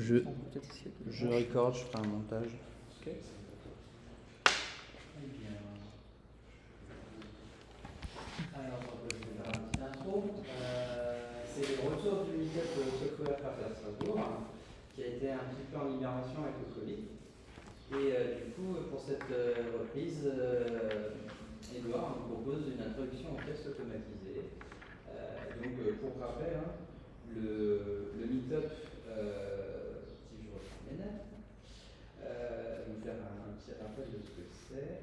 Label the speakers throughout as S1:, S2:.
S1: Je record, je ferai un montage.
S2: Ok. Très bien. Alors, je vais faire un petit intro. C'est le retour du meet-up Software Craft à Strasbourg, qui a été un petit peu en libération avec le Covid. Et du coup, pour cette reprise, Edouard nous propose une introduction au test automatisé. Pour rappel, le meet-up, si je reprends mes notes, vous faire un petit rappel de ce que c'est.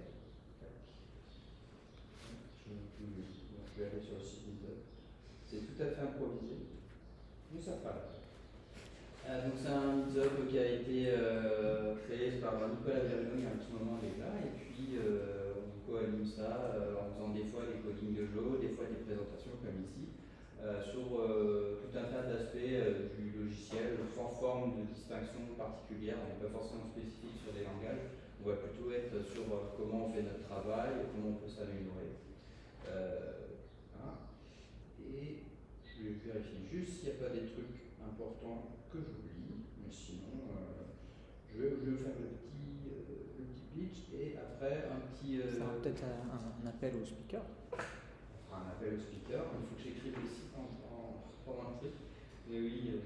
S2: Je vais aller sur le site meet-up. C'est tout à fait improvisé, mais ça fera. Donc c'est un meet-up qui a été créé par Nicolas Vernon il y a un petit moment déjà, et puis on co-anime ça en faisant des fois des codings de jeu, des fois des présentations comme ici, sur tout un tas d'aspects du logiciel, sans forme de distinction particulière. On n'est pas forcément spécifique sur des langages, on va plutôt être sur comment on fait notre travail et comment on peut s'améliorer. Voilà. Et je vérifie juste s'il n'y a pas des trucs importants que j'oublie, mais sinon je vais vous faire le petit pitch et après un petit.
S3: Ça fera peut-être un appel au speaker.
S2: Un appel au speaker, il faut que j'écrive les sites pendant le truc. Mais oui,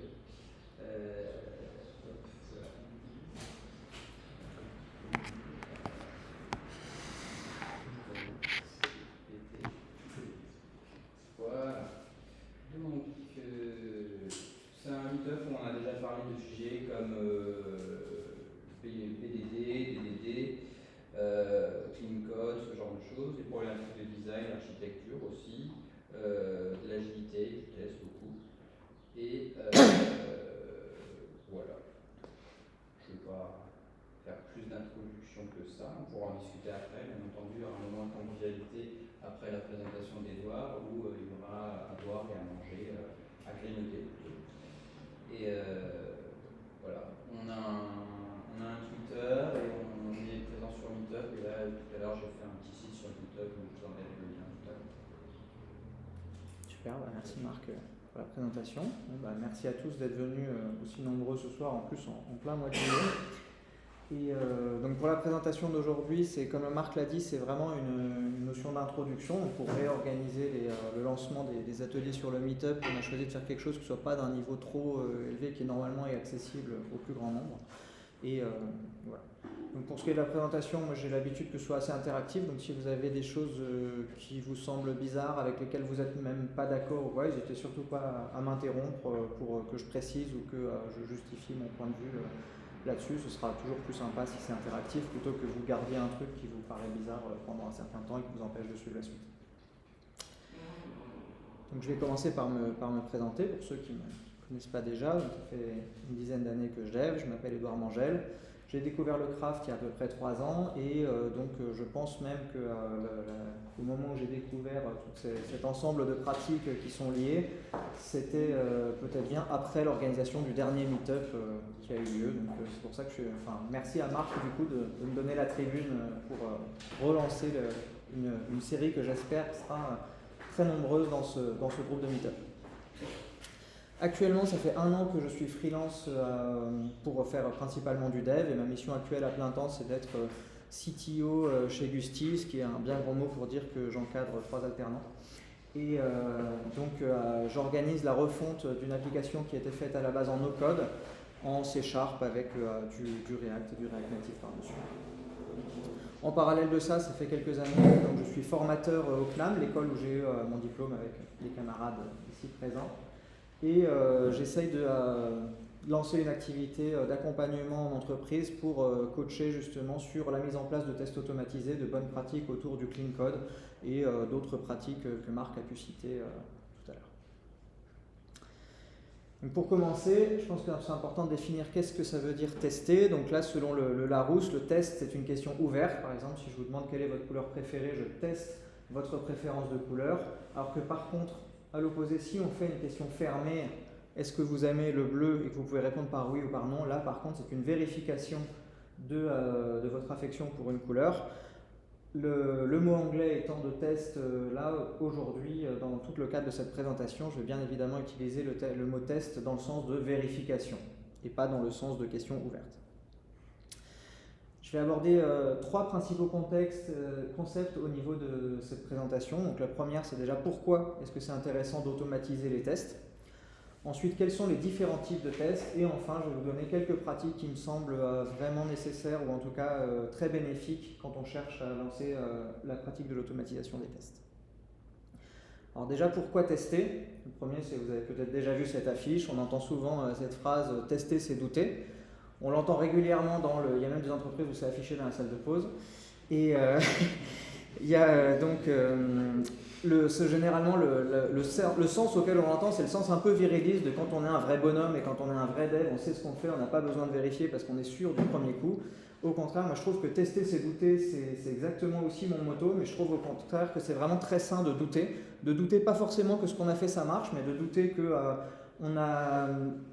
S2: voilà. Donc, c'est un meet-up où on a déjà parlé de sujets comme PDD, DDD, clean code, ce genre de choses, des problématiques de design, architecture aussi, de l'agilité, je laisse beaucoup. Et voilà. Je ne vais pas faire plus d'introduction que ça, on pourra en discuter après, bien entendu, à un moment de convivialité après la présentation d'Edouard, où il y aura à boire et à manger, à grignoter. Et voilà, on a un Twitter et on est présent sur Meetup, et là tout à l'heure j'ai fait un petit site sur Meetup, donc je vous enverrai le lien tout à l'heure.
S3: Super, merci Marc pour la présentation. Merci à tous d'être venus aussi nombreux ce soir, en plus en plein mois de juillet. Et donc pour la présentation d'aujourd'hui, c'est comme Marc l'a dit, c'est vraiment une notion d'introduction. Pour réorganiser le lancement des ateliers sur le Meetup, on a choisi de faire quelque chose qui ne soit pas d'un niveau trop élevé, qui normalement est accessible au plus grand nombre. Et voilà. Donc pour ce qui est de la présentation, moi j'ai l'habitude que ce soit assez interactif, donc si vous avez des choses qui vous semblent bizarres, avec lesquelles vous n'êtes même pas d'accord, n'hésitez surtout pas à m'interrompre pour que je précise ou que je justifie mon point de vue là-dessus. Ce sera toujours plus sympa si c'est interactif, plutôt que vous gardiez un truc qui vous paraît bizarre pendant un certain temps et qui vous empêche de suivre la suite. Donc je vais commencer par me présenter, pour ceux qui ne me connaissent pas déjà. Donc, ça fait une dizaine d'années que je dev, je m'appelle Edouard Mangel. J'ai découvert le craft il y a à peu près 3 ans et je pense même qu'au moment où j'ai découvert tout cet ensemble de pratiques qui sont liées, c'était peut-être bien après l'organisation du dernier meet-up qui a eu lieu. Donc c'est pour ça que merci à Marc du coup de me donner la tribune pour relancer une série que j'espère sera très nombreuse dans ce groupe de meet-up. Actuellement, ça fait 1 an que je suis freelance pour faire principalement du dev et ma mission actuelle à plein temps, c'est d'être CTO chez Gusty, ce qui est un bien gros mot pour dire que j'encadre 3 alternants. Et j'organise la refonte d'une application qui a été faite à la base en no-code, en C# avec du React et du React Native par-dessus. En parallèle de ça, ça fait quelques années, donc je suis formateur au CNAM, l'école où j'ai eu mon diplôme avec des camarades ici présents. Et j'essaye de lancer une activité d'accompagnement en entreprise pour coacher justement sur la mise en place de tests automatisés, de bonnes pratiques autour du clean code et d'autres pratiques que Marc a pu citer tout à l'heure. Donc pour commencer, je pense que c'est important de définir qu'est-ce que ça veut dire tester. Donc là, selon le Larousse, le test, c'est une question ouverte. Par exemple, si je vous demande quelle est votre couleur préférée, je teste votre préférence de couleur. Alors que par contre, à l'opposé, si on fait une question fermée, est-ce que vous aimez le bleu et que vous pouvez répondre par oui ou par non, là par contre c'est une vérification de votre affection pour une couleur. Le mot anglais étant de test, là aujourd'hui, dans tout le cadre de cette présentation, je vais bien évidemment utiliser le mot test dans le sens de vérification. et pas dans le sens de questions ouvertes. Je vais aborder 3 principaux concepts au niveau de cette présentation. Donc la première, c'est déjà pourquoi est-ce que c'est intéressant d'automatiser les tests. Ensuite, quels sont les différents types de tests. Et enfin, je vais vous donner quelques pratiques qui me semblent vraiment nécessaires ou en tout cas très bénéfiques quand on cherche à lancer la pratique de l'automatisation des tests. Alors déjà, pourquoi tester? Le premier, c'est vous avez peut-être déjà vu cette affiche. On entend souvent cette phrase « tester, c'est douter ». On l'entend régulièrement il y a même des entreprises où c'est affiché dans la salle de pause. Et il y a donc généralement le sens auquel on l'entend, c'est le sens un peu viriliste de quand on est un vrai bonhomme et quand on est un vrai dev, on sait ce qu'on fait, on n'a pas besoin de vérifier parce qu'on est sûr du premier coup. Au contraire, moi je trouve que tester c'est douter, c'est exactement aussi mon motto, mais je trouve au contraire que c'est vraiment très sain de douter pas forcément que ce qu'on a fait ça marche, mais de douter que on n'a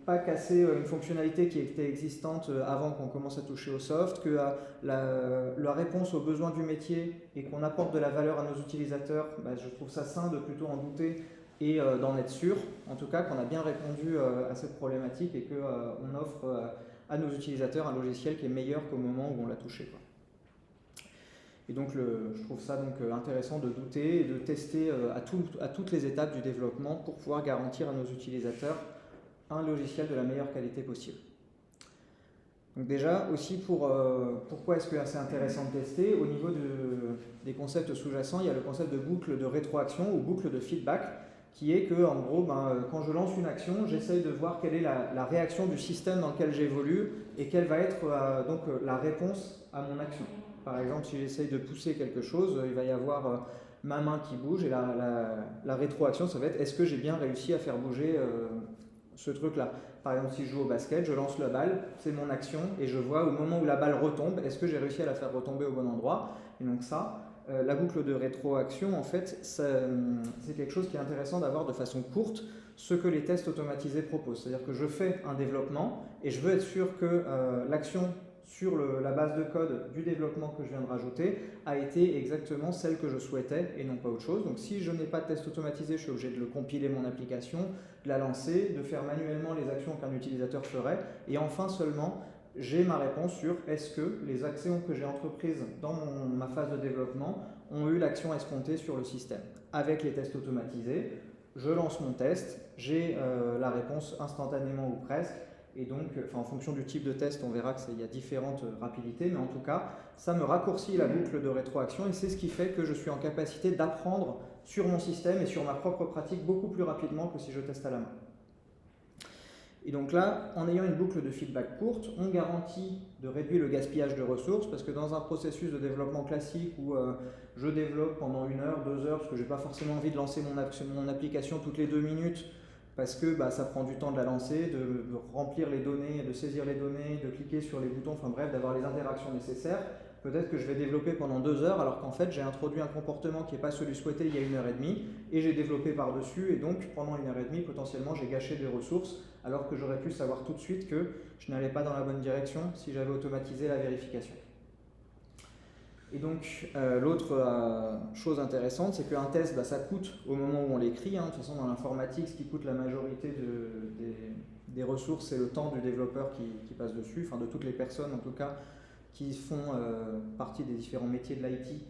S3: pas cassé une fonctionnalité qui était existante avant qu'on commence à toucher au soft, que la réponse aux besoins du métier et qu'on apporte de la valeur à nos utilisateurs, je trouve ça sain de plutôt en douter et d'en être sûr, en tout cas qu'on a bien répondu à cette problématique et qu'on offre à nos utilisateurs un logiciel qui est meilleur qu'au moment où on l'a touché, quoi. Et donc je trouve ça donc intéressant de douter et de tester à toutes les étapes du développement pour pouvoir garantir à nos utilisateurs un logiciel de la meilleure qualité possible. Donc déjà aussi pourquoi est-ce que c'est intéressant de tester? Au niveau des concepts sous-jacents, il y a le concept de boucle de rétroaction ou boucle de feedback qui est que en gros quand je lance une action, j'essaye de voir quelle est la réaction du système dans lequel j'évolue et quelle va être donc la réponse à mon action. Par exemple, si j'essaye de pousser quelque chose, il va y avoir ma main qui bouge et la rétroaction, ça va être est-ce que j'ai bien réussi à faire bouger ce truc-là. Par exemple, si je joue au basket, je lance la balle, c'est mon action et je vois au moment où la balle retombe, est-ce que j'ai réussi à la faire retomber au bon endroit. Et donc ça, la boucle de rétroaction, en fait, c'est quelque chose qui est intéressant d'avoir de façon courte ce que les tests automatisés proposent. C'est-à-dire que je fais un développement et je veux être sûr que l'action sur la base de code du développement que je viens de rajouter a été exactement celle que je souhaitais et non pas autre chose. Donc si je n'ai pas de test automatisé, je suis obligé de le compiler mon application, de la lancer, de faire manuellement les actions qu'un utilisateur ferait et enfin seulement j'ai ma réponse sur est-ce que les actions que j'ai entreprises dans ma phase de développement ont eu l'action escomptée sur le système. Avec les tests automatisés, je lance mon test, j'ai la réponse instantanément ou presque. Et donc, en fonction du type de test, on verra qu'il y a différentes rapidités, mais en tout cas, ça me raccourcit la boucle de rétroaction et c'est ce qui fait que je suis en capacité d'apprendre sur mon système et sur ma propre pratique beaucoup plus rapidement que si je teste à la main. Et donc là, en ayant une boucle de feedback courte, on garantit de réduire le gaspillage de ressources parce que dans un processus de développement classique où je développe pendant 1 heure, 2 heures, parce que je n'ai pas forcément envie de lancer mon application toutes les 2 minutes, parce que ça prend du temps de la lancer, de remplir les données, de saisir les données, de cliquer sur les boutons, enfin bref, d'avoir les interactions nécessaires. Peut-être que je vais développer pendant 2 heures alors qu'en fait j'ai introduit un comportement qui n'est pas celui souhaité il y a 1h30 et j'ai développé par-dessus et donc pendant 1h30 potentiellement j'ai gâché des ressources alors que j'aurais pu savoir tout de suite que je n'allais pas dans la bonne direction si j'avais automatisé la vérification. Et donc, l'autre chose intéressante, c'est qu'un test, ça coûte au moment où on l'écrit. De toute façon, dans l'informatique, ce qui coûte la majorité des ressources, c'est le temps du développeur qui passe dessus, enfin de toutes les personnes en tout cas, qui font partie des différents métiers de l'IT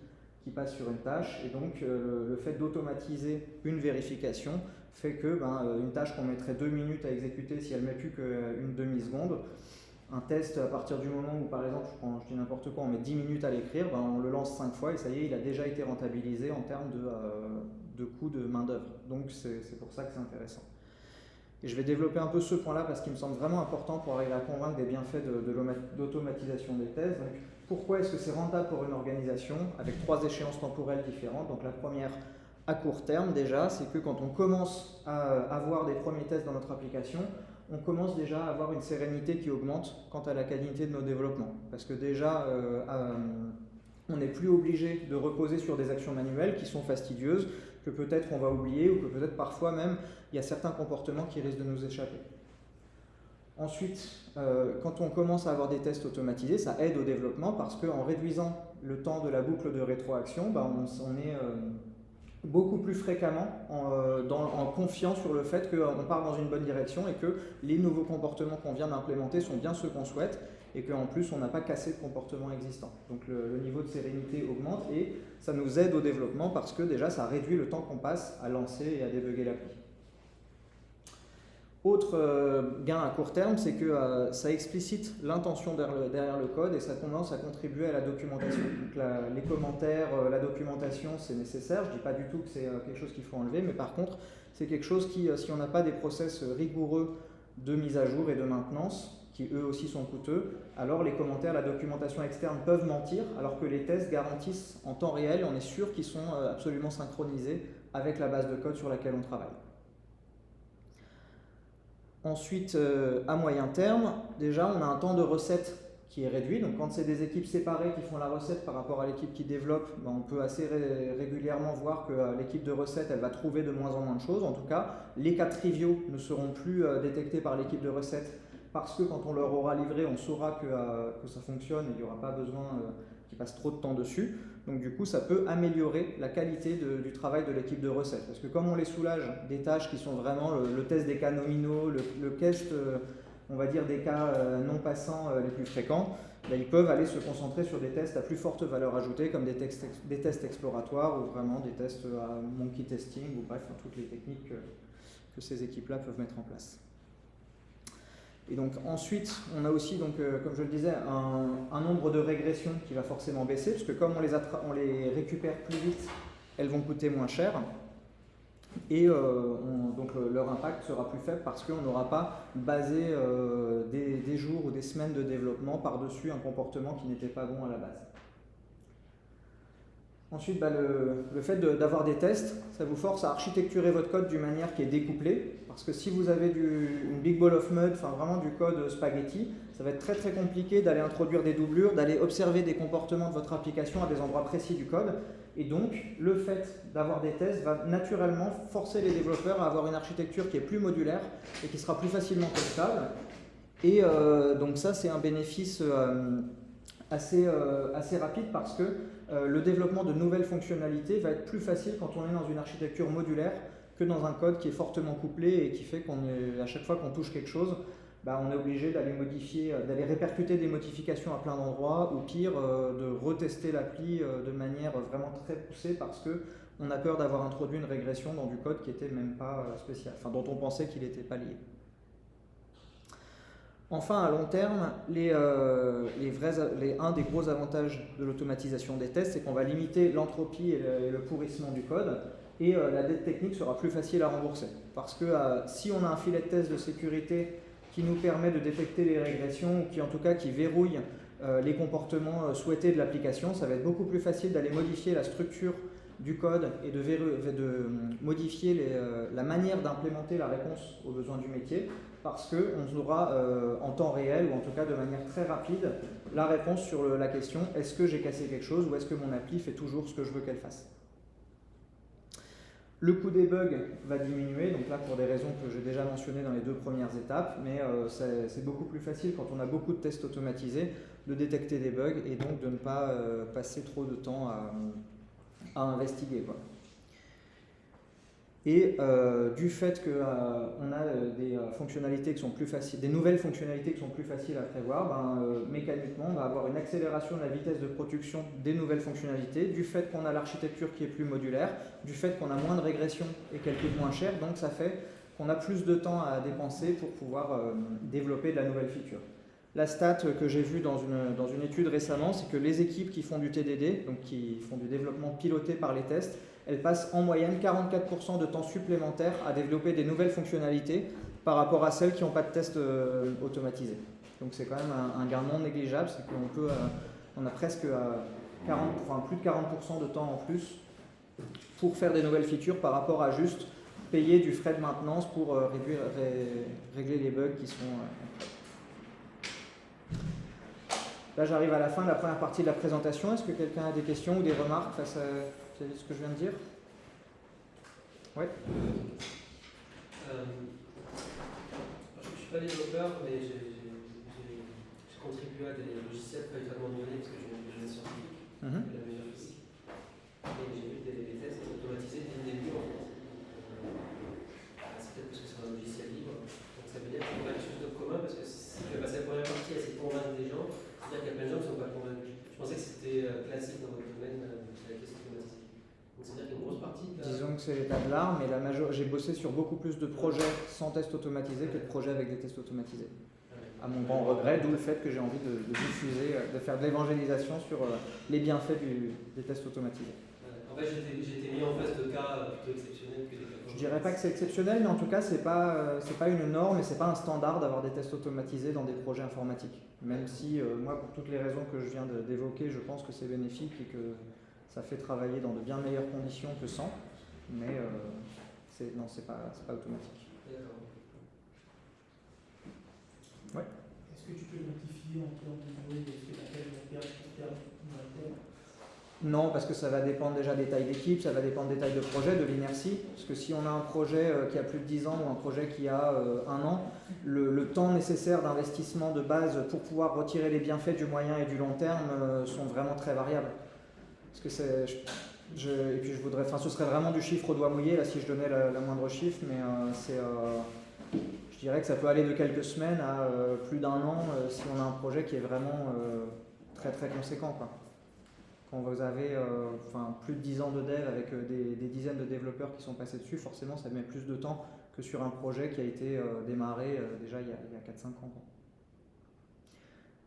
S3: qui passent sur une tâche. Et donc, le fait d'automatiser une vérification fait que une tâche qu'on mettrait 2 minutes à exécuter, si elle ne met plus qu'une demi-seconde, un test à partir du moment où, par exemple, je dis n'importe quoi, on met 10 minutes à l'écrire, on le lance 5 fois et ça y est, il a déjà été rentabilisé en termes de coût de main-d'œuvre. Donc c'est pour ça que c'est intéressant. Et je vais développer un peu ce point-là parce qu'il me semble vraiment important pour arriver à convaincre des bienfaits d'automatisation des tests. Donc, pourquoi est-ce que c'est rentable pour une organisation avec 3 échéances temporelles différentes? Donc la première, à court terme déjà, c'est que quand on commence à avoir des premiers tests dans notre application, on commence déjà à avoir une sérénité qui augmente quant à la qualité de nos développements. Parce que déjà, on n'est plus obligé de reposer sur des actions manuelles qui sont fastidieuses, que peut-être on va oublier ou que peut-être parfois même il y a certains comportements qui risquent de nous échapper. Ensuite, quand on commence à avoir des tests automatisés, ça aide au développement parce qu'en réduisant le temps de la boucle de rétroaction, on est beaucoup plus fréquemment en confiant sur le fait qu'on part dans une bonne direction et que les nouveaux comportements qu'on vient d'implémenter sont bien ceux qu'on souhaite et qu'en plus on n'a pas cassé de comportement existant. Donc le niveau de sérénité augmente et ça nous aide au développement parce que déjà ça réduit le temps qu'on passe à lancer et à débugger l'appli. Autre gain à court terme, c'est que ça explicite l'intention derrière le code et ça commence à contribuer à la documentation. Donc les commentaires, la documentation, c'est nécessaire. Je ne dis pas du tout que c'est quelque chose qu'il faut enlever, mais par contre, c'est quelque chose qui, si on n'a pas des process rigoureux de mise à jour et de maintenance, qui eux aussi sont coûteux, alors les commentaires, la documentation externe peuvent mentir, alors que les tests garantissent en temps réel, on est sûr qu'ils sont absolument synchronisés avec la base de code sur laquelle on travaille. Ensuite, à moyen terme, déjà, on a un temps de recette qui est réduit. Donc, quand c'est des équipes séparées qui font la recette par rapport à l'équipe qui développe, ben, on peut assez régulièrement voir que l'équipe de recette, elle va trouver de moins en moins de choses. En tout cas, les cas triviaux ne seront plus détectés par l'équipe de recette parce que quand on leur aura livré, on saura que ça fonctionne et il n'y aura pas besoin qu'ils passent trop de temps dessus. Donc du coup, ça peut améliorer la qualité du travail de l'équipe de recette. Parce que comme on les soulage des tâches qui sont vraiment le test des cas nominaux, le test, on va dire, des cas non passants les plus fréquents, ben, ils peuvent aller se concentrer sur des tests à plus forte valeur ajoutée, comme des tests exploratoires ou vraiment des tests à monkey testing, ou bref, toutes les techniques que ces équipes-là peuvent mettre en place. Et donc ensuite, on a aussi, donc, comme je le disais, un nombre de régressions qui va forcément baisser, parce que comme on les récupère plus vite, elles vont coûter moins cher. Et donc leur impact sera plus faible parce qu'on n'aura pas basé des jours ou des semaines de développement par-dessus un comportement qui n'était pas bon à la base. Ensuite, le fait d'avoir des tests, ça vous force à architecturer votre code d'une manière qui est découplée. Parce que si vous avez une big ball of mud, enfin vraiment du code spaghetti, ça va être très très compliqué d'aller introduire des doublures, d'aller observer des comportements de votre application à des endroits précis du code. Et donc, le fait d'avoir des tests va naturellement forcer les développeurs à avoir une architecture qui est plus modulaire et qui sera plus facilement testable. Et donc ça, c'est un bénéfice assez rapide parce que le développement de nouvelles fonctionnalités va être plus facile quand on est dans une architecture modulaire que dans un code qui est fortement couplé et qui fait qu'à chaque fois qu'on touche quelque chose, on est obligé d'aller modifier, d'aller répercuter des modifications à plein d'endroits ou pire, de retester l'appli de manière vraiment très poussée parce qu'on a peur d'avoir introduit une régression dans du code qui n'était même pas spécial, enfin dont on pensait qu'il n'était pas lié. Enfin, à long terme, un des gros avantages de l'automatisation des tests, c'est qu'on va limiter l'entropie et le pourrissement du code et la dette technique sera plus facile à rembourser. Parce que si on a un filet de test de sécurité qui nous permet de détecter les régressions ou qui en tout cas qui verrouille les comportements souhaités de l'application, ça va être beaucoup plus facile d'aller modifier la structure du code et de modifier la manière d'implémenter la réponse aux besoins du métier parce qu'on aura en temps réel ou en tout cas de manière très rapide la réponse sur la question est-ce que j'ai cassé quelque chose ou est-ce que mon appli fait toujours ce que je veux qu'elle fasse. Le coût des bugs va diminuer, donc là pour des raisons que j'ai déjà mentionnées dans les deux premières étapes, mais c'est beaucoup plus facile quand on a beaucoup de tests automatisés de détecter des bugs et donc de ne pas passer trop de temps à investiguer, quoi. Et du fait qu'on a des fonctionnalités qui sont plus faciles, des nouvelles fonctionnalités qui sont plus faciles à prévoir, mécaniquement on va avoir une accélération de la vitesse de production des nouvelles fonctionnalités, du fait qu'on a l'architecture qui est plus modulaire, du fait qu'on a moins de régression et qu'elle coûte moins cher, donc ça fait qu'on a plus de temps à dépenser pour pouvoir développer de la nouvelle feature. La stat que j'ai vue dans une étude récemment, c'est que les équipes qui font du TDD, donc qui font du développement piloté par les tests, elles passent en moyenne 44% de temps supplémentaire à développer des nouvelles fonctionnalités par rapport à celles qui n'ont pas de test automatisé. Donc c'est quand même un gain non négligeable, c'est qu'on a presque plus de 40% de temps en plus pour faire des nouvelles features par rapport à juste payer du frais de maintenance pour régler les bugs qui sont... Là, j'arrive à la fin de la première partie de la présentation. Est-ce que quelqu'un a des questions ou des remarques face à ce que je viens de dire? Oui.
S4: Je ne suis pas développeur, mais j'ai contribué à des logiciels feuilles de données parce que je viens de scientifique, de la mesure physique. Et j'ai vu des tests automatisés Donc c'est-à-dire qu'une grosse partie de la...
S3: Disons que c'est l'état de l'art, mais j'ai bossé sur beaucoup plus de projets sans test automatisé que de projets avec des tests automatisés. À mon grand regret, d'où le fait que j'ai envie de diffuser, de faire de l'évangélisation sur les bienfaits des tests automatisés.
S4: En fait, j'étais mis en face de cas plutôt exceptionnels que des cas.
S3: Je dirais pas que c'est exceptionnel, mais en tout cas, c'est pas une norme et c'est pas un standard d'avoir des tests automatisés dans des projets informatiques. Même si, moi, pour toutes les raisons que je viens d'évoquer, je pense que c'est bénéfique et que ça fait travailler dans de bien meilleures conditions que sans, mais non, c'est pas automatique.
S4: D'accord.
S3: Ouais.
S5: Est-ce que tu peux notifier en termes de durée de ce que tu appelles long terme, court terme, moyen terme?
S3: Non, parce que ça va dépendre déjà des tailles d'équipe, ça va dépendre des tailles de projet, de l'inertie. Parce que si on a un projet qui a plus de 10 ans ou un projet qui a 1 an, le temps nécessaire d'investissement de base pour pouvoir retirer les bienfaits du moyen et du long terme sont vraiment très variables. Parce que et puis ce serait vraiment du chiffre au doigt mouillé là si je donnais la moindre chiffre, mais je dirais que ça peut aller de quelques semaines à plus d'1 an si on a un projet qui est vraiment très très conséquent, quoi. Quand vous avez plus de 10 ans de dev avec des dizaines de développeurs qui sont passés dessus, forcément ça met plus de temps que sur un projet qui a été démarré déjà il y a 4-5 ans, quoi.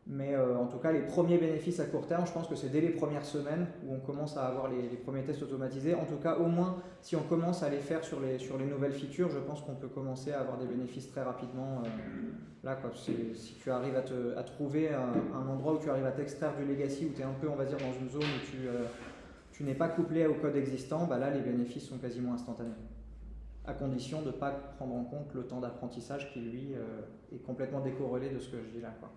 S3: Mais en tout cas, les premiers bénéfices à court terme, je pense que c'est dès les premières semaines où on commence à avoir les premiers tests automatisés. En tout cas, au moins, si on commence à les faire sur les nouvelles features, je pense qu'on peut commencer à avoir des bénéfices très rapidement. Là, quoi. Si tu arrives à trouver un endroit où tu arrives à t'extraire du legacy, où tu es un peu, on va dire, dans une zone où tu n'es pas couplé au code existant, bah là, les bénéfices sont quasiment instantanés. À condition de ne pas prendre en compte le temps d'apprentissage qui, lui, est complètement décorrélé de ce que je dis là, quoi.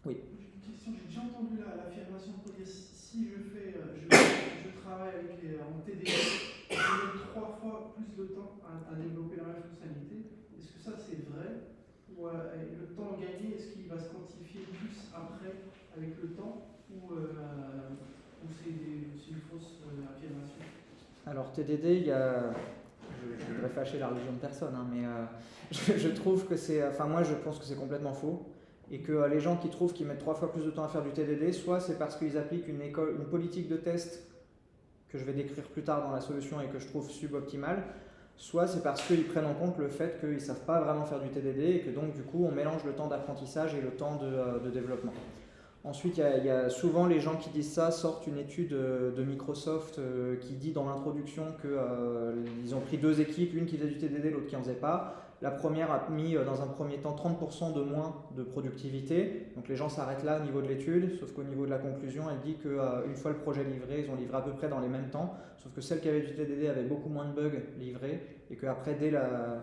S3: Oui.
S5: Une question, j'ai déjà entendu l'affirmation pour dire si je travaille en TDD, je mets 3 fois plus de temps à développer la même fonctionnalité. Est-ce que ça c'est vrai? Ou le temps gagné, est-ce qu'il va se quantifier plus après avec le temps? Ou c'est une fausse affirmation?
S3: Alors TDD, je voudrais fâcher la religion de personne, hein, mais je trouve que moi je pense que c'est complètement faux. Et que les gens qui trouvent qu'ils mettent 3 fois plus de temps à faire du TDD, soit c'est parce qu'ils appliquent une politique de test que je vais décrire plus tard dans la solution et que je trouve suboptimale, soit c'est parce qu'ils prennent en compte le fait qu'ils ne savent pas vraiment faire du TDD et que donc du coup on mélange le temps d'apprentissage et le temps de développement. Ensuite, il y a souvent les gens qui disent ça sortent une étude de Microsoft qui dit dans l'introduction qu'ils ont pris 2 équipes, une qui faisait du TDD, l'autre qui n'en faisait pas. La première a mis dans un premier temps 30% de moins de productivité. Donc les gens s'arrêtent là au niveau de l'étude, sauf qu'au niveau de la conclusion, elle dit qu'une fois le projet livré, ils ont livré à peu près dans les mêmes temps, sauf que celle qui avait du TDD avait beaucoup moins de bugs livrés et qu'après,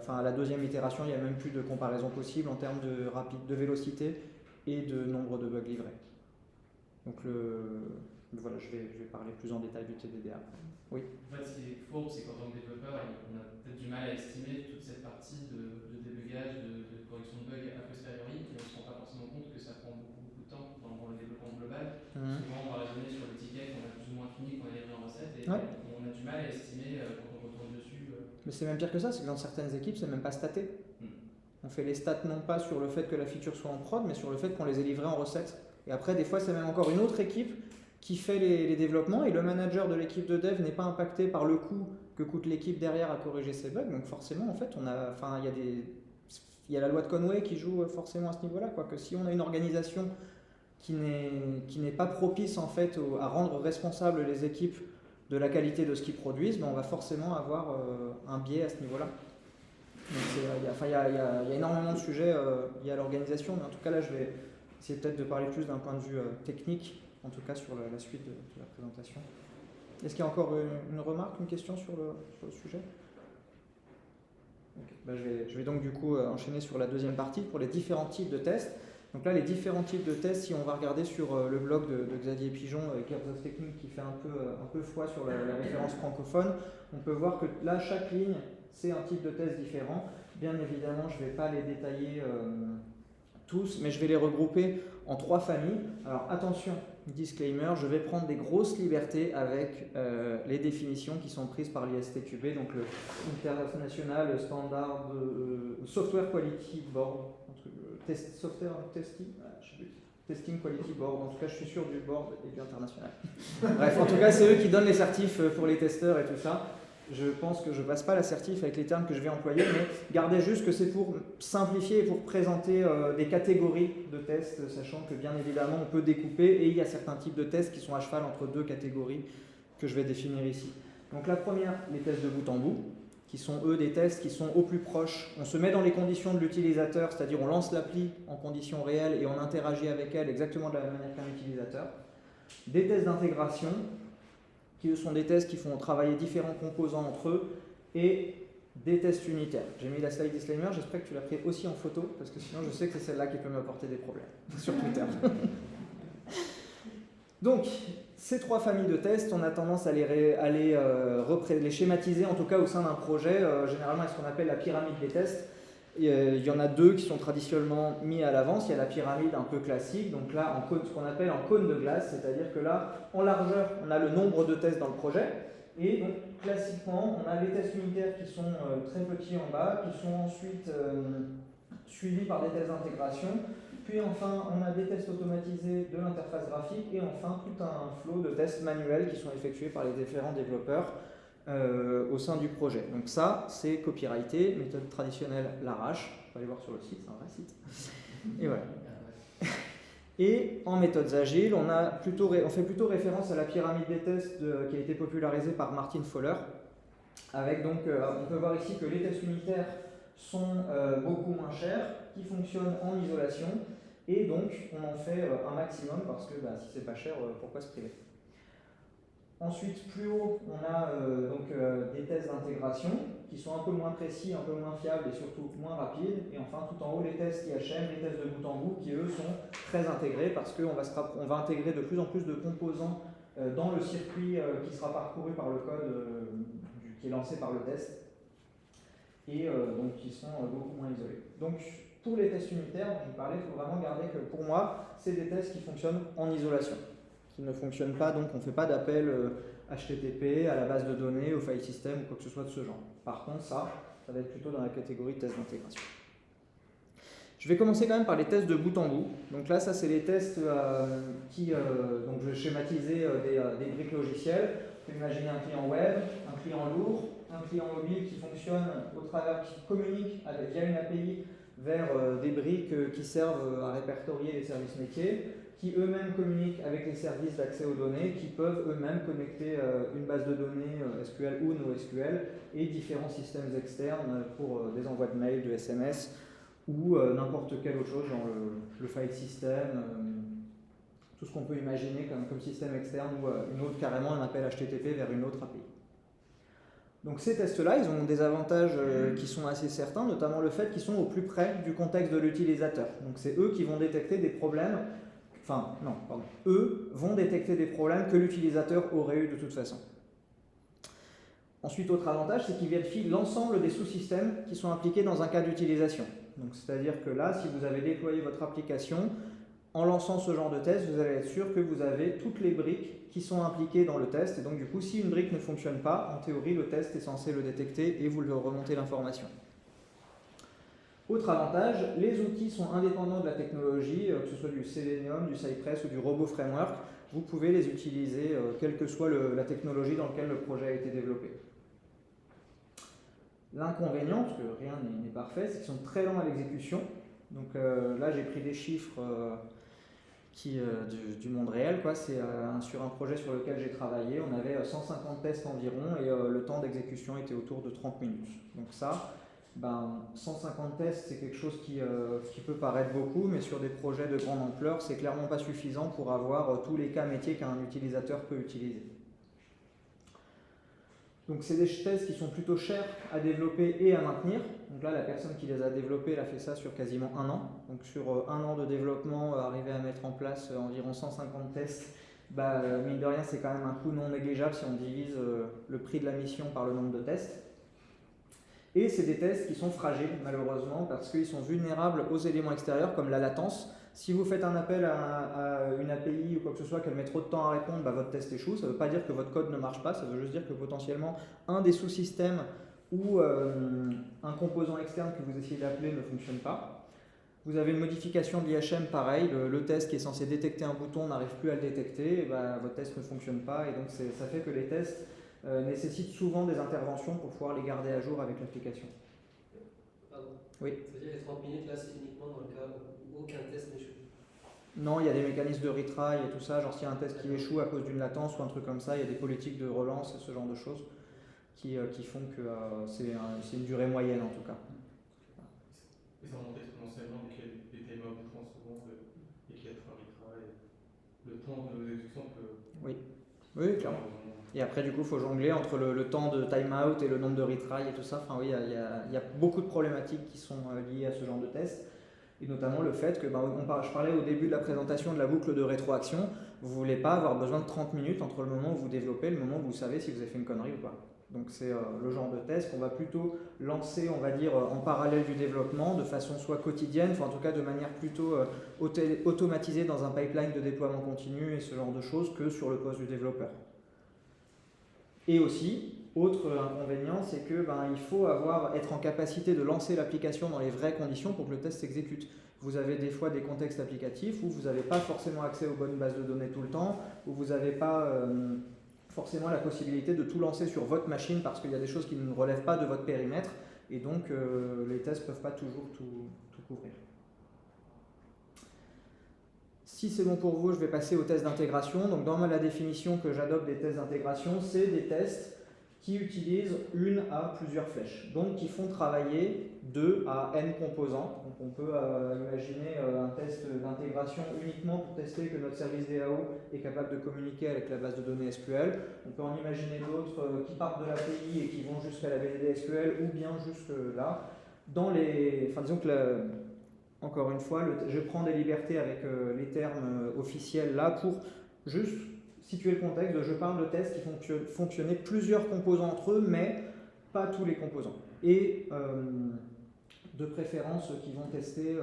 S3: à la deuxième itération, il n'y a même plus de comparaison possible en termes de vélocité et de nombre de bugs livrés. Donc voilà, je vais parler plus en détail du TDD après. Oui.
S6: En fait, ce qui est fourbe, c'est qu'en tant que développeur, on a peut-être du mal à estimer toute cette partie de débugage, de correction de bugs a posteriori, et on ne se rend pas forcément compte que ça prend beaucoup de temps dans le développement global. Souvent, on va raisonner sur le ticket qu'on a plus ou moins fini, qu'on a livré en recette, et on a du mal à estimer quand on retourne dessus.
S3: Mais c'est même pire que ça, c'est que dans certaines équipes, c'est même pas staté. On fait les stats non pas sur le fait que la feature soit en prod, mais sur le fait qu'on les ait livrés en recette. Et après, des fois, c'est même encore une autre équipe qui fait les développements et le manager de l'équipe de dev n'est pas impacté par le coût que coûte l'équipe derrière à corriger ses bugs. Donc forcément, en fait, il y a la loi de Conway qui joue forcément à ce niveau-là, quoi. Que si on a une organisation qui n'est pas propice en fait à rendre responsables les équipes de la qualité de ce qu'ils produisent, on va forcément avoir un biais à ce niveau-là. Donc il y a énormément de sujets liés à l'organisation, mais en tout cas là, je vais essayer peut-être de parler plus d'un point de vue technique. En tout cas sur la suite de la présentation. Est-ce qu'il y a encore une remarque, une question sur le sujet? Okay. Je vais donc du coup enchaîner sur la deuxième partie pour les différents types de tests. Donc là, les différents types de tests, si on va regarder sur le blog de Xavier Pigeon, Curves of Technique, qui fait un peu foi sur la référence francophone, on peut voir que là, chaque ligne, c'est un type de test différent. Bien évidemment, je ne vais pas les détailler tous, mais je vais les regrouper en 3 familles. Alors attention, disclaimer, je vais prendre des grosses libertés avec les définitions qui sont prises par l'ISTQB, donc le International Standard Software Quality Board, Software Testing Testing Quality Board. En tout cas, je suis sûr du board et du international. Bref, en tout cas, c'est eux qui donnent les certifs pour les testeurs et tout ça. Je pense que je ne passe pas l'assertif avec les termes que je vais employer, mais gardez juste que c'est pour simplifier et pour présenter des catégories de tests, sachant que bien évidemment on peut découper et il y a certains types de tests qui sont à cheval entre deux catégories que je vais définir ici. Donc la première, les tests de bout en bout, qui sont eux des tests qui sont au plus proches. On se met dans les conditions de l'utilisateur, c'est-à-dire on lance l'appli en conditions réelles et on interagit avec elle exactement de la même manière qu'un utilisateur. Des tests d'intégration, qui sont des tests qui font travailler différents composants entre eux, et des tests unitaires. J'ai mis la slide disclaimer, j'espère que tu l'as pris aussi en photo, parce que sinon je sais que c'est celle-là qui peut m'apporter des problèmes sur Twitter. Donc, ces trois familles de tests, on a tendance à les schématiser, en tout cas au sein d'un projet, généralement avec ce qu'on appelle la pyramide des tests. Il y en a deux qui sont traditionnellement mis à l'avance. Il y a la pyramide un peu classique, donc là, ce qu'on appelle en cône de glace, c'est-à-dire que là, en largeur, on a le nombre de tests dans le projet. Et donc, classiquement, on a les tests unitaires qui sont très petits en bas, qui sont ensuite suivis par des tests d'intégration. Puis enfin, on a des tests automatisés de l'interface graphique et enfin tout un flot de tests manuels qui sont effectués par les différents développeurs au sein du projet. Donc ça, c'est copyrighté, méthode traditionnelle l'arrache. On va aller voir sur le site, c'est un vrai site. Et voilà. Et en méthodes agiles, on fait plutôt référence à la pyramide des tests qui a été popularisée par Martin Fowler. Avec donc, on peut voir ici que les tests unitaires sont beaucoup moins chers, qui fonctionnent en isolation, et donc on en fait un maximum parce que si c'est pas cher, pourquoi se priver? Ensuite, plus haut, on a des tests d'intégration qui sont un peu moins précis, un peu moins fiables et surtout moins rapides. Et enfin, tout en haut, les tests IHM, les tests de bout en bout, qui eux sont très intégrés parce qu'on va intégrer de plus en plus de composants dans le circuit qui sera parcouru par le code qui est lancé par le test. Et donc qui sont beaucoup moins isolés. Donc pour les tests unitaires dont je parlais, il faut vraiment garder que pour moi, c'est des tests qui fonctionnent en isolation, qui ne fonctionnent pas, donc on ne fait pas d'appel HTTP à la base de données, au file system ou quoi que ce soit de ce genre. Par contre, ça va être plutôt dans la catégorie de tests d'intégration. Je vais commencer quand même par les tests de bout en bout. Donc là, ça c'est les tests donc je vais schématiser des briques logicielles. On peut imaginer un client web, un client lourd, un client mobile qui fonctionne qui communique via une API vers des briques qui servent à répertorier les services métiers, qui eux-mêmes communiquent avec les services d'accès aux données, qui peuvent eux-mêmes connecter une base de données SQL ou NoSQL et différents systèmes externes pour des envois de mails, de SMS ou n'importe quelle autre chose, genre le file system, tout ce qu'on peut imaginer comme système externe ou une autre carrément un appel HTTP vers une autre API. Donc ces tests-là, ils ont des avantages qui sont assez certains, notamment le fait qu'ils sont au plus près du contexte de l'utilisateur. Donc c'est eux qui vont détecter des problèmes, eux vont détecter des problèmes que l'utilisateur aurait eu de toute façon. Ensuite, autre avantage, c'est qu'ils vérifient l'ensemble des sous-systèmes qui sont impliqués dans un cas d'utilisation. Donc c'est-à-dire que là, si vous avez déployé votre application, en lançant ce genre de test, vous allez être sûr que vous avez toutes les briques qui sont impliquées dans le test. Et donc du coup, si une brique ne fonctionne pas, en théorie, le test est censé le détecter et vous le remontez l'information. Autre avantage, les outils sont indépendants de la technologie, que ce soit du Selenium, du Cypress ou du Robot Framework. Vous pouvez les utiliser, quelle que soit la technologie dans laquelle le projet a été développé. L'inconvénient, parce que rien n'est parfait, c'est qu'ils sont très lents à l'exécution. Donc là, j'ai pris des chiffres du monde réel. C'est sur un projet sur lequel j'ai travaillé. On avait 150 tests environ et le temps d'exécution était autour de 30 minutes. Donc ça, 150 tests, c'est quelque chose qui peut paraître beaucoup, mais sur des projets de grande ampleur, c'est clairement pas suffisant pour avoir tous les cas métiers qu'un utilisateur peut utiliser. Donc c'est des tests qui sont plutôt chers à développer et à maintenir. Donc là, la personne qui les a développés, elle a fait ça sur quasiment un an. Donc sur un an de développement, arriver à mettre en place environ 150 tests, mine de rien, c'est quand même un coût non négligeable si on divise le prix de la mission par le nombre de tests. Et c'est des tests qui sont fragiles, malheureusement, parce qu'ils sont vulnérables aux éléments extérieurs, comme la latence. Si vous faites un appel à une API ou quoi que ce soit, qu'elle met trop de temps à répondre, votre test échoue. Ça ne veut pas dire que votre code ne marche pas, ça veut juste dire que potentiellement un des sous-systèmes ou un composant externe que vous essayez d'appeler ne fonctionne pas. Vous avez une modification de l'IHM, pareil, le test qui est censé détecter un bouton n'arrive plus à le détecter, et ben, votre test ne fonctionne pas, et donc ça fait que les tests nécessitent souvent des interventions pour pouvoir les garder à jour avec l'application.
S4: Pardon.
S3: Oui.
S4: C'est-à-dire les 30 minutes, là, c'est uniquement dans le cas où aucun test n'échoue.
S3: Non, il y a des mécanismes de retry et tout ça, genre s'il y a un test qui échoue à cause d'une latence ou un truc comme ça, il y a des politiques de relance et ce genre de choses qui font que c'est une durée moyenne en tout cas.
S6: Et ça remonte exponentiellement dès qu'il y a des TMA de 30 secondes et qu'il y a trop de retry. Le temps de l'exécution peut.
S3: Oui, clairement. Et après, du coup, il faut jongler entre le temps de timeout et le nombre de retry et tout ça. Enfin, oui, il y a beaucoup de problématiques qui sont liées à ce genre de test. Et notamment le fait que, je parlais au début de la présentation de la boucle de rétroaction, vous ne voulez pas avoir besoin de 30 minutes entre le moment où vous développez et le moment où vous savez si vous avez fait une connerie ou pas. Donc c'est le genre de test qu'on va plutôt lancer, on va dire, en parallèle du développement, de façon soit quotidienne, enfin en tout cas de manière plutôt automatisée dans un pipeline de déploiement continu et ce genre de choses que sur le poste du développeur. Et aussi, autre inconvénient, c'est que il faut être en capacité de lancer l'application dans les vraies conditions pour que le test s'exécute. Vous avez des fois des contextes applicatifs où vous n'avez pas forcément accès aux bonnes bases de données tout le temps, où vous n'avez pas forcément la possibilité de tout lancer sur votre machine parce qu'il y a des choses qui ne relèvent pas de votre périmètre et donc les tests ne peuvent pas toujours tout couvrir. Si c'est bon pour vous, je vais passer aux tests d'intégration. Donc dans la définition que j'adopte des tests d'intégration, c'est des tests qui utilisent une à plusieurs flèches, donc qui font travailler 2 à n composants. Donc on peut imaginer un test d'intégration uniquement pour tester que notre service DAO est capable de communiquer avec la base de données SQL. On peut en imaginer d'autres qui partent de l'API et qui vont jusqu'à la BDD SQL ou bien jusque là. Disons que encore une fois, je prends des libertés avec les termes officiels là pour juste situer le contexte de je parle de tests qui font fonctionner plusieurs composants entre eux, mais pas tous les composants. Et de préférence qui vont tester,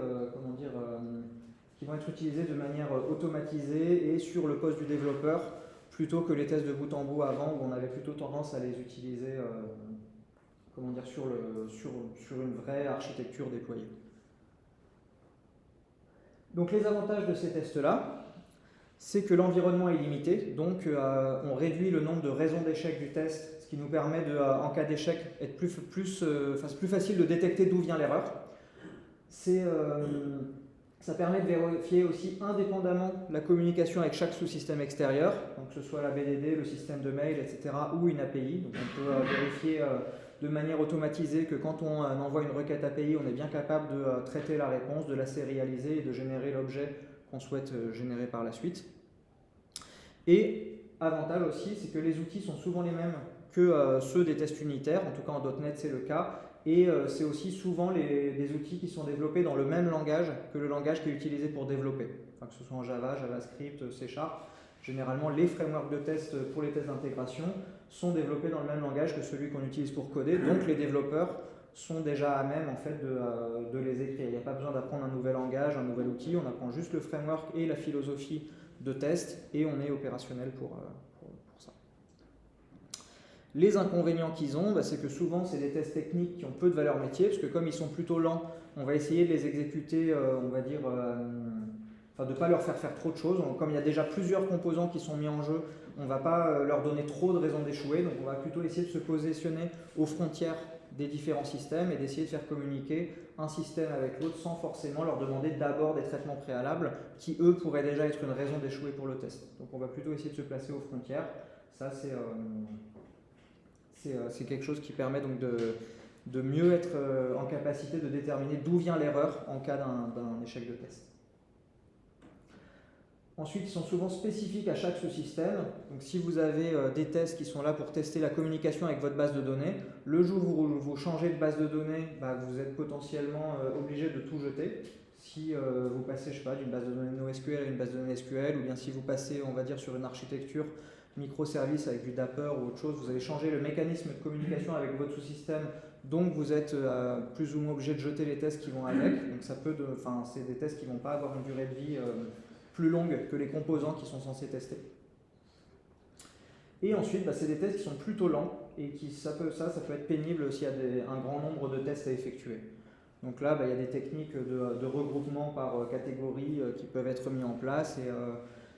S3: qui vont être utilisés de manière automatisée et sur le poste du développeur, plutôt que les tests de bout en bout avant où on avait plutôt tendance à les utiliser sur une vraie architecture déployée. Donc les avantages de ces tests-là, c'est que l'environnement est limité, donc on réduit le nombre de raisons d'échec du test, ce qui nous permet de, en cas d'échec, être plus facile de détecter d'où vient l'erreur. Ça permet de vérifier aussi indépendamment la communication avec chaque sous-système extérieur, donc que ce soit la BDD, le système de mail, etc., ou une API. Donc on peut vérifier de manière automatisée que quand on envoie une requête API, on est bien capable de traiter la réponse, de la sérialiser et de générer l'objet qu'on souhaite générer par la suite. Et avantage aussi, c'est que les outils sont souvent les mêmes que ceux des tests unitaires, en tout cas en .NET c'est le cas, et c'est aussi souvent des outils qui sont développés dans le même langage que le langage qui est utilisé pour développer, enfin, que ce soit en Java, JavaScript, C#. Généralement, les frameworks de tests pour les tests d'intégration sont développés dans le même langage que celui qu'on utilise pour coder, donc les développeurs sont déjà à même en fait, de les écrire. Il n'y a pas besoin d'apprendre un nouvel langage, un nouvel outil, on apprend juste le framework et la philosophie de test et on est opérationnel pour ça. Les inconvénients qu'ils ont, c'est que souvent c'est des tests techniques qui ont peu de valeur métier, parce que comme ils sont plutôt lents, on va essayer de les exécuter, on va dire, de ne pas leur faire trop de choses. Comme il y a déjà plusieurs composants qui sont mis en jeu, on ne va pas leur donner trop de raisons d'échouer, donc on va plutôt essayer de se positionner aux frontières des différents systèmes et d'essayer de faire communiquer un système avec l'autre sans forcément leur demander d'abord des traitements préalables qui, eux, pourraient déjà être une raison d'échouer pour le test. Donc on va plutôt essayer de se placer aux frontières. Ça, c'est quelque chose qui permet donc de mieux être en capacité de déterminer d'où vient l'erreur en cas d'un échec de test. Ensuite, ils sont souvent spécifiques à chaque sous-système. Donc si vous avez des tests qui sont là pour tester la communication avec votre base de données, le jour où vous changez de base de données, vous êtes potentiellement obligé de tout jeter. Si vous passez, je sais pas, d'une base de données NoSQL à une base de données SQL, ou bien si vous passez, on va dire, sur une architecture microservice avec du Dapper ou autre chose, vous allez changer le mécanisme de communication avec votre sous-système, donc vous êtes plus ou moins obligé de jeter les tests qui vont avec. Donc c'est des tests qui ne vont pas avoir une durée de vie plus longue que les composants qui sont censés tester. Et ensuite, c'est des tests qui sont plutôt lents et ça peut être pénible s'il y a un grand nombre de tests à effectuer. Donc là, il y a des techniques de regroupement par catégorie qui peuvent être mis en place. Et,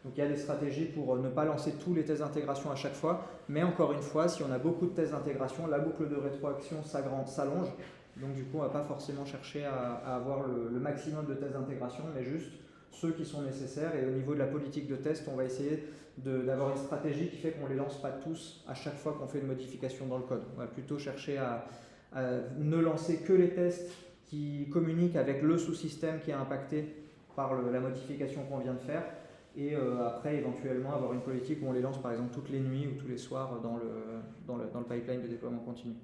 S3: donc il y a des stratégies pour ne pas lancer tous les tests d'intégration à chaque fois. Mais encore une fois, si on a beaucoup de tests d'intégration, la boucle de rétroaction s'allonge. Donc du coup, on ne va pas forcément chercher à avoir le maximum de tests d'intégration, mais juste ceux qui sont nécessaires. Et au niveau de la politique de test, on va essayer d'avoir une stratégie qui fait qu'on ne les lance pas tous à chaque fois qu'on fait une modification dans le code. On va plutôt chercher à ne lancer que les tests qui communiquent avec le sous-système qui est impacté par la modification qu'on vient de faire. Et après, éventuellement, avoir une politique où on les lance par exemple toutes les nuits ou tous les soirs dans le pipeline de déploiement continu.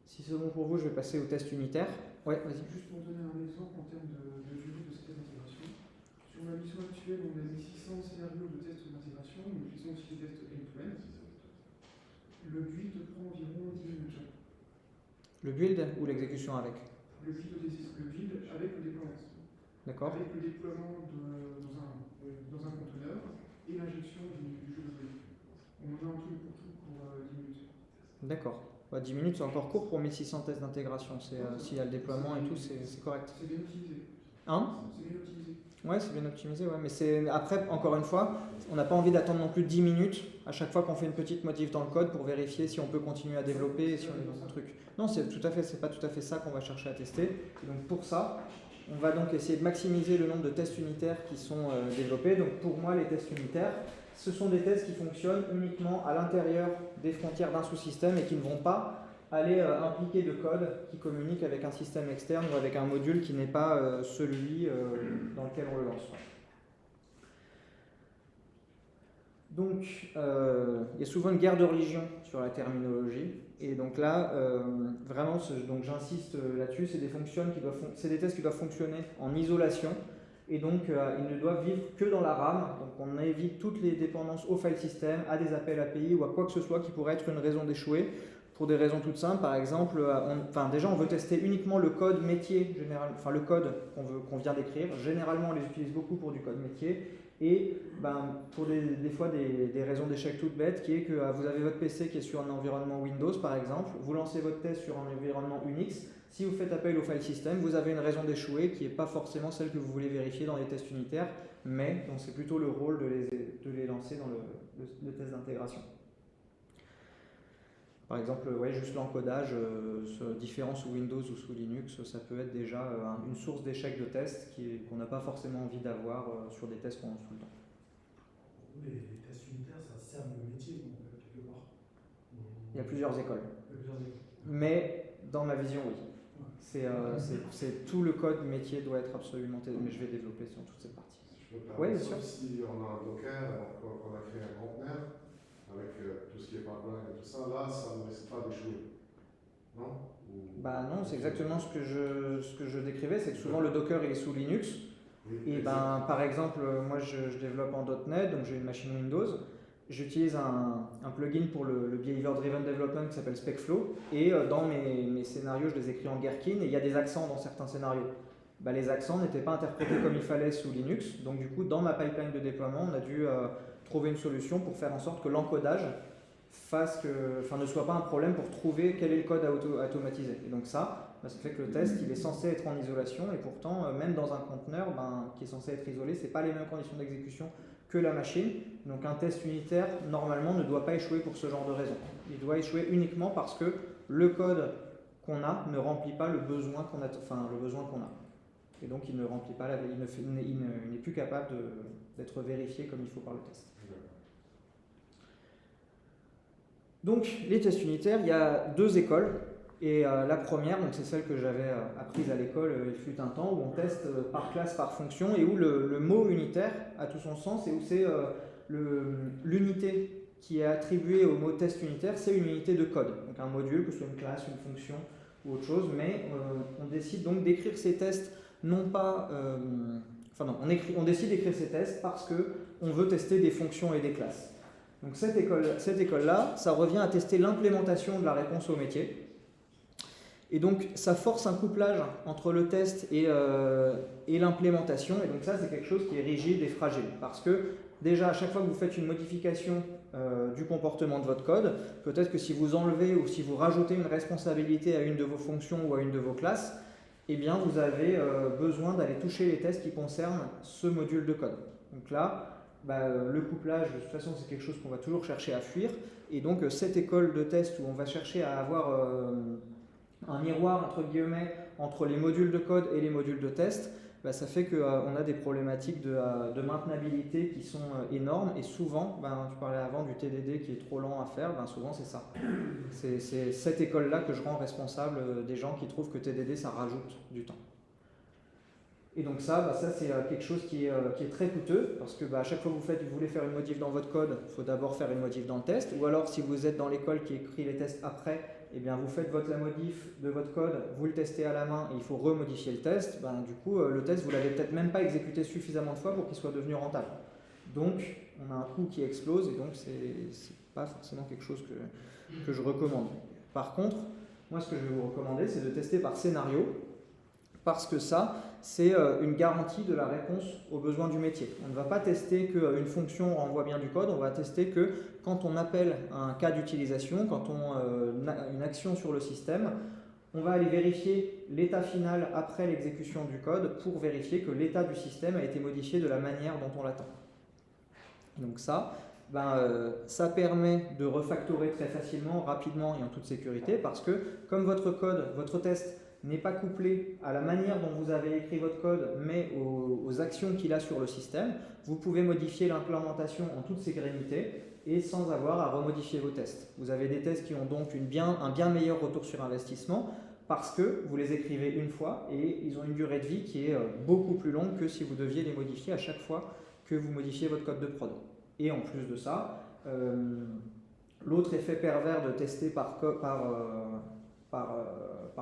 S3: Si c'est bon pour vous, je vais passer au test unitaire. Ouais, vas-y.
S5: Juste pour donner un exemple en termes de durée de cette intégration. Sur ma mission actuelle, on a 1600 scénarios de tests d'intégration, mais faisons aussi des tests end-to-end. Le build prend environ 10 minutes.
S3: Le build ou l'exécution avec?
S5: Le build avec le déploiement.
S3: D'accord.
S5: Avec le déploiement dans un conteneur et l'injection du jeu de données. On en a en tout pour 10 minutes.
S3: D'accord. 10 minutes, c'est encore court pour 1600 tests d'intégration. S'il y a le déploiement et tout, c'est correct.
S5: C'est bien optimisé.
S3: Hein?
S5: C'est bien optimisé.
S3: Ouais, c'est bien optimisé, ouais. Mais après, encore une fois, on n'a pas envie d'attendre non plus 10 minutes à chaque fois qu'on fait une petite modif dans le code pour vérifier si on peut continuer à développer et si on est dans un truc. Non, c'est pas tout à fait ça qu'on va chercher à tester. Et donc pour ça, on va donc essayer de maximiser le nombre de tests unitaires qui sont développés. Donc pour moi, les tests unitaires, ce sont des tests qui fonctionnent uniquement à l'intérieur des frontières d'un sous-système et qui ne vont pas aller impliquer de code qui communique avec un système externe ou avec un module qui n'est pas celui dans lequel on le lance. Donc, il y a souvent une guerre de religion sur la terminologie. Et donc là, vraiment, donc j'insiste là-dessus, c'est des tests qui doivent fonctionner en isolation. Et donc, ils ne doivent vivre que dans la RAM. Donc, on évite toutes les dépendances au file system, à des appels API ou à quoi que ce soit qui pourrait être une raison d'échouer. Pour des raisons toutes simples, par exemple, déjà on veut tester uniquement le code métier, le code qu'on vient d'écrire. Généralement, on les utilise beaucoup pour du code métier. Et pour des fois des raisons d'échec toutes bêtes, qui est que vous avez votre PC qui est sur un environnement Windows, par exemple, vous lancez votre test sur un environnement Unix. Si vous faites appel au file system, vous avez une raison d'échouer qui n'est pas forcément celle que vous voulez vérifier dans les tests unitaires, mais donc c'est plutôt le rôle de les lancer dans le test d'intégration. Par exemple, juste l'encodage différent sous Windows ou sous Linux, ça peut être déjà une source d'échec de test qu'on n'a pas forcément envie d'avoir sur des tests qu'on lance tout le temps.
S7: Les tests unitaires, ça sert le métier, quelque part.
S3: Il y a plusieurs écoles. Mais dans ma vision, oui. C'est tout le code métier doit être absolument testé, mais je vais développer sur toute cette partie.
S7: Si je peux
S3: Oui, bien
S7: sûr.
S3: sûr.
S7: Si on a un Docker, on a créé un conteneur, avec tout ce qui est pipeline et tout ça, là, ça ne risque pas d'échouer. Non?
S3: Non, c'est exactement ce que je décrivais, c'est que souvent le Docker il est sous Linux.
S7: Oui,
S3: Et par exemple, moi je développe en .NET, donc j'ai une machine Windows. J'utilise un plugin pour le Behavior Driven Development qui s'appelle SpecFlow. Et dans mes scénarios, je les écris en Gherkin et il y a des accents dans certains scénarios. Les accents n'étaient pas interprétés comme il fallait sous Linux. Donc du coup, dans ma pipeline de déploiement, on a dû trouver une solution pour faire en sorte que l'encodage ne soit pas un problème pour trouver quel est le code à automatiser. Et donc ça fait que le test il est censé être en isolation et pourtant même dans un conteneur qui est censé être isolé, c'est pas les mêmes conditions d'exécution que la machine. Donc un test unitaire normalement ne doit pas échouer pour ce genre de raison. Il doit échouer uniquement parce que le code qu'on a ne remplit pas le besoin qu'on a. Et donc il ne remplit pas il n'est plus capable d'être vérifié comme il faut par le test. Donc les tests unitaires, il y a deux écoles. Et la première, c'est celle que j'avais apprise à l'école il fut un temps, où on teste par classe, par fonction, et où le mot unitaire a tout son sens, et où c'est l'unité qui est attribuée au mot test unitaire, c'est une unité de code. Donc un module, que ce soit une classe, une fonction ou autre chose, mais on décide donc d'écrire ces tests, on décide d'écrire ces tests parce qu'on veut tester des fonctions et des classes. Donc cette école-là, ça revient à tester l'implémentation de la réponse au métier. Et donc ça force un couplage entre le test et l'implémentation, et donc ça c'est quelque chose qui est rigide et fragile, parce que déjà à chaque fois que vous faites une modification du comportement de votre code, peut-être que si vous enlevez ou si vous rajoutez une responsabilité à une de vos fonctions ou à une de vos classes, eh bien vous avez besoin d'aller toucher les tests qui concernent ce module de code. Donc là, le couplage, de toute façon, c'est quelque chose qu'on va toujours chercher à fuir. Et donc, cette école de test où on va chercher à avoir un miroir, entre guillemets, entre les modules de code et les modules de test, ça fait qu'on a des problématiques de maintenabilité qui sont énormes. Et souvent, tu parlais avant du TDD qui est trop lent à faire, souvent c'est ça. C'est cette école-là que je rends responsable des gens qui trouvent que TDD, ça rajoute du temps. Et donc ça c'est quelque chose qui est très coûteux, parce que à chaque fois que vous voulez faire une modif dans votre code, il faut d'abord faire une modif dans le test, ou alors si vous êtes dans l'école qui écrit les tests après, eh bien vous faites la modif de votre code, vous le testez à la main et il faut remodifier le test. Du coup, le test, vous l'avez peut-être même pas exécuté suffisamment de fois pour qu'il soit devenu rentable. Donc, on a un coût qui explose, et donc c'est pas forcément quelque chose que je recommande. Par contre, moi ce que je vais vous recommander, c'est de tester par scénario, parce que ça, c'est une garantie de la réponse aux besoins du métier. On ne va pas tester qu'une fonction renvoie bien du code, on va tester que quand on appelle un cas d'utilisation, quand on a une action sur le système, on va aller vérifier l'état final après l'exécution du code pour vérifier que l'état du système a été modifié de la manière dont on l'attend. Donc ça permet de refactorer très facilement, rapidement et en toute sécurité, parce que comme votre code, votre test n'est pas couplé à la manière dont vous avez écrit votre code, mais aux actions qu'il a sur le système, vous pouvez modifier l'implémentation en toute sérénité et sans avoir à remodifier vos tests. Vous avez des tests qui ont donc un bien meilleur retour sur investissement, parce que vous les écrivez une fois et ils ont une durée de vie qui est beaucoup plus longue que si vous deviez les modifier à chaque fois que vous modifiez votre code de prod. Et en plus de ça, l'autre effet pervers de tester par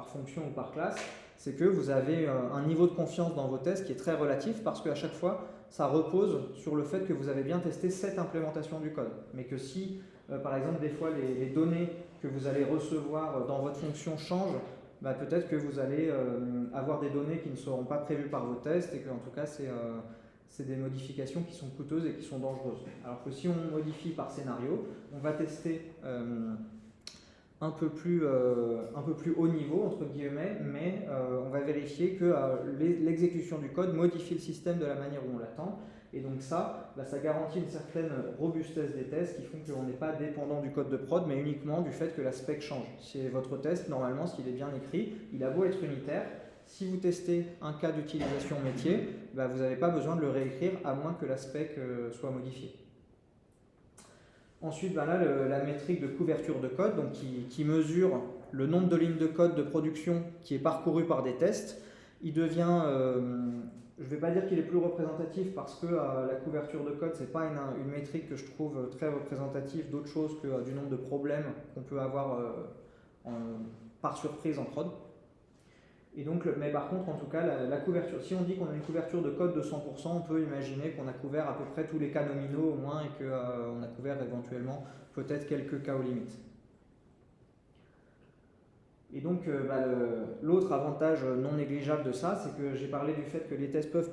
S3: fonction ou par classe, c'est que vous avez un niveau de confiance dans vos tests qui est très relatif, parce qu'à chaque fois, ça repose sur le fait que vous avez bien testé cette implémentation du code. Mais que si, par exemple, des fois, les données que vous allez recevoir dans votre fonction changent, peut-être que vous allez avoir des données qui ne seront pas prévues par vos tests, et qu'en tout cas, c'est des modifications qui sont coûteuses et qui sont dangereuses. Alors que si on modifie par scénario, on va tester un peu plus haut niveau, entre guillemets, mais on va vérifier que l'exécution du code modifie le système de la manière où on l'attend. Et donc ça garantit une certaine robustesse des tests qui font qu'on n'est pas dépendant du code de prod, mais uniquement du fait que la spec change. Si votre test, normalement, s'il est bien écrit, il a beau être unitaire, si vous testez un cas d'utilisation métier, vous n'avez pas besoin de le réécrire à moins que la spec soit modifiée. Ensuite, la métrique de couverture de code, donc qui mesure le nombre de lignes de code de production qui est parcouru par des tests, il devient, je ne vais pas dire qu'il est plus représentatif, parce que la couverture de code, ce n'est pas une métrique que je trouve très représentative d'autre chose que du nombre de problèmes qu'on peut avoir par surprise en prod. Et donc, mais par contre, en tout cas, la couverture, si on dit qu'on a une couverture de code de 100%, on peut imaginer qu'on a couvert à peu près tous les cas nominaux au moins, et qu'on a couvert éventuellement peut-être quelques cas aux limites. Et donc, l'autre avantage non négligeable de ça, c'est que j'ai parlé du fait que les tests peuvent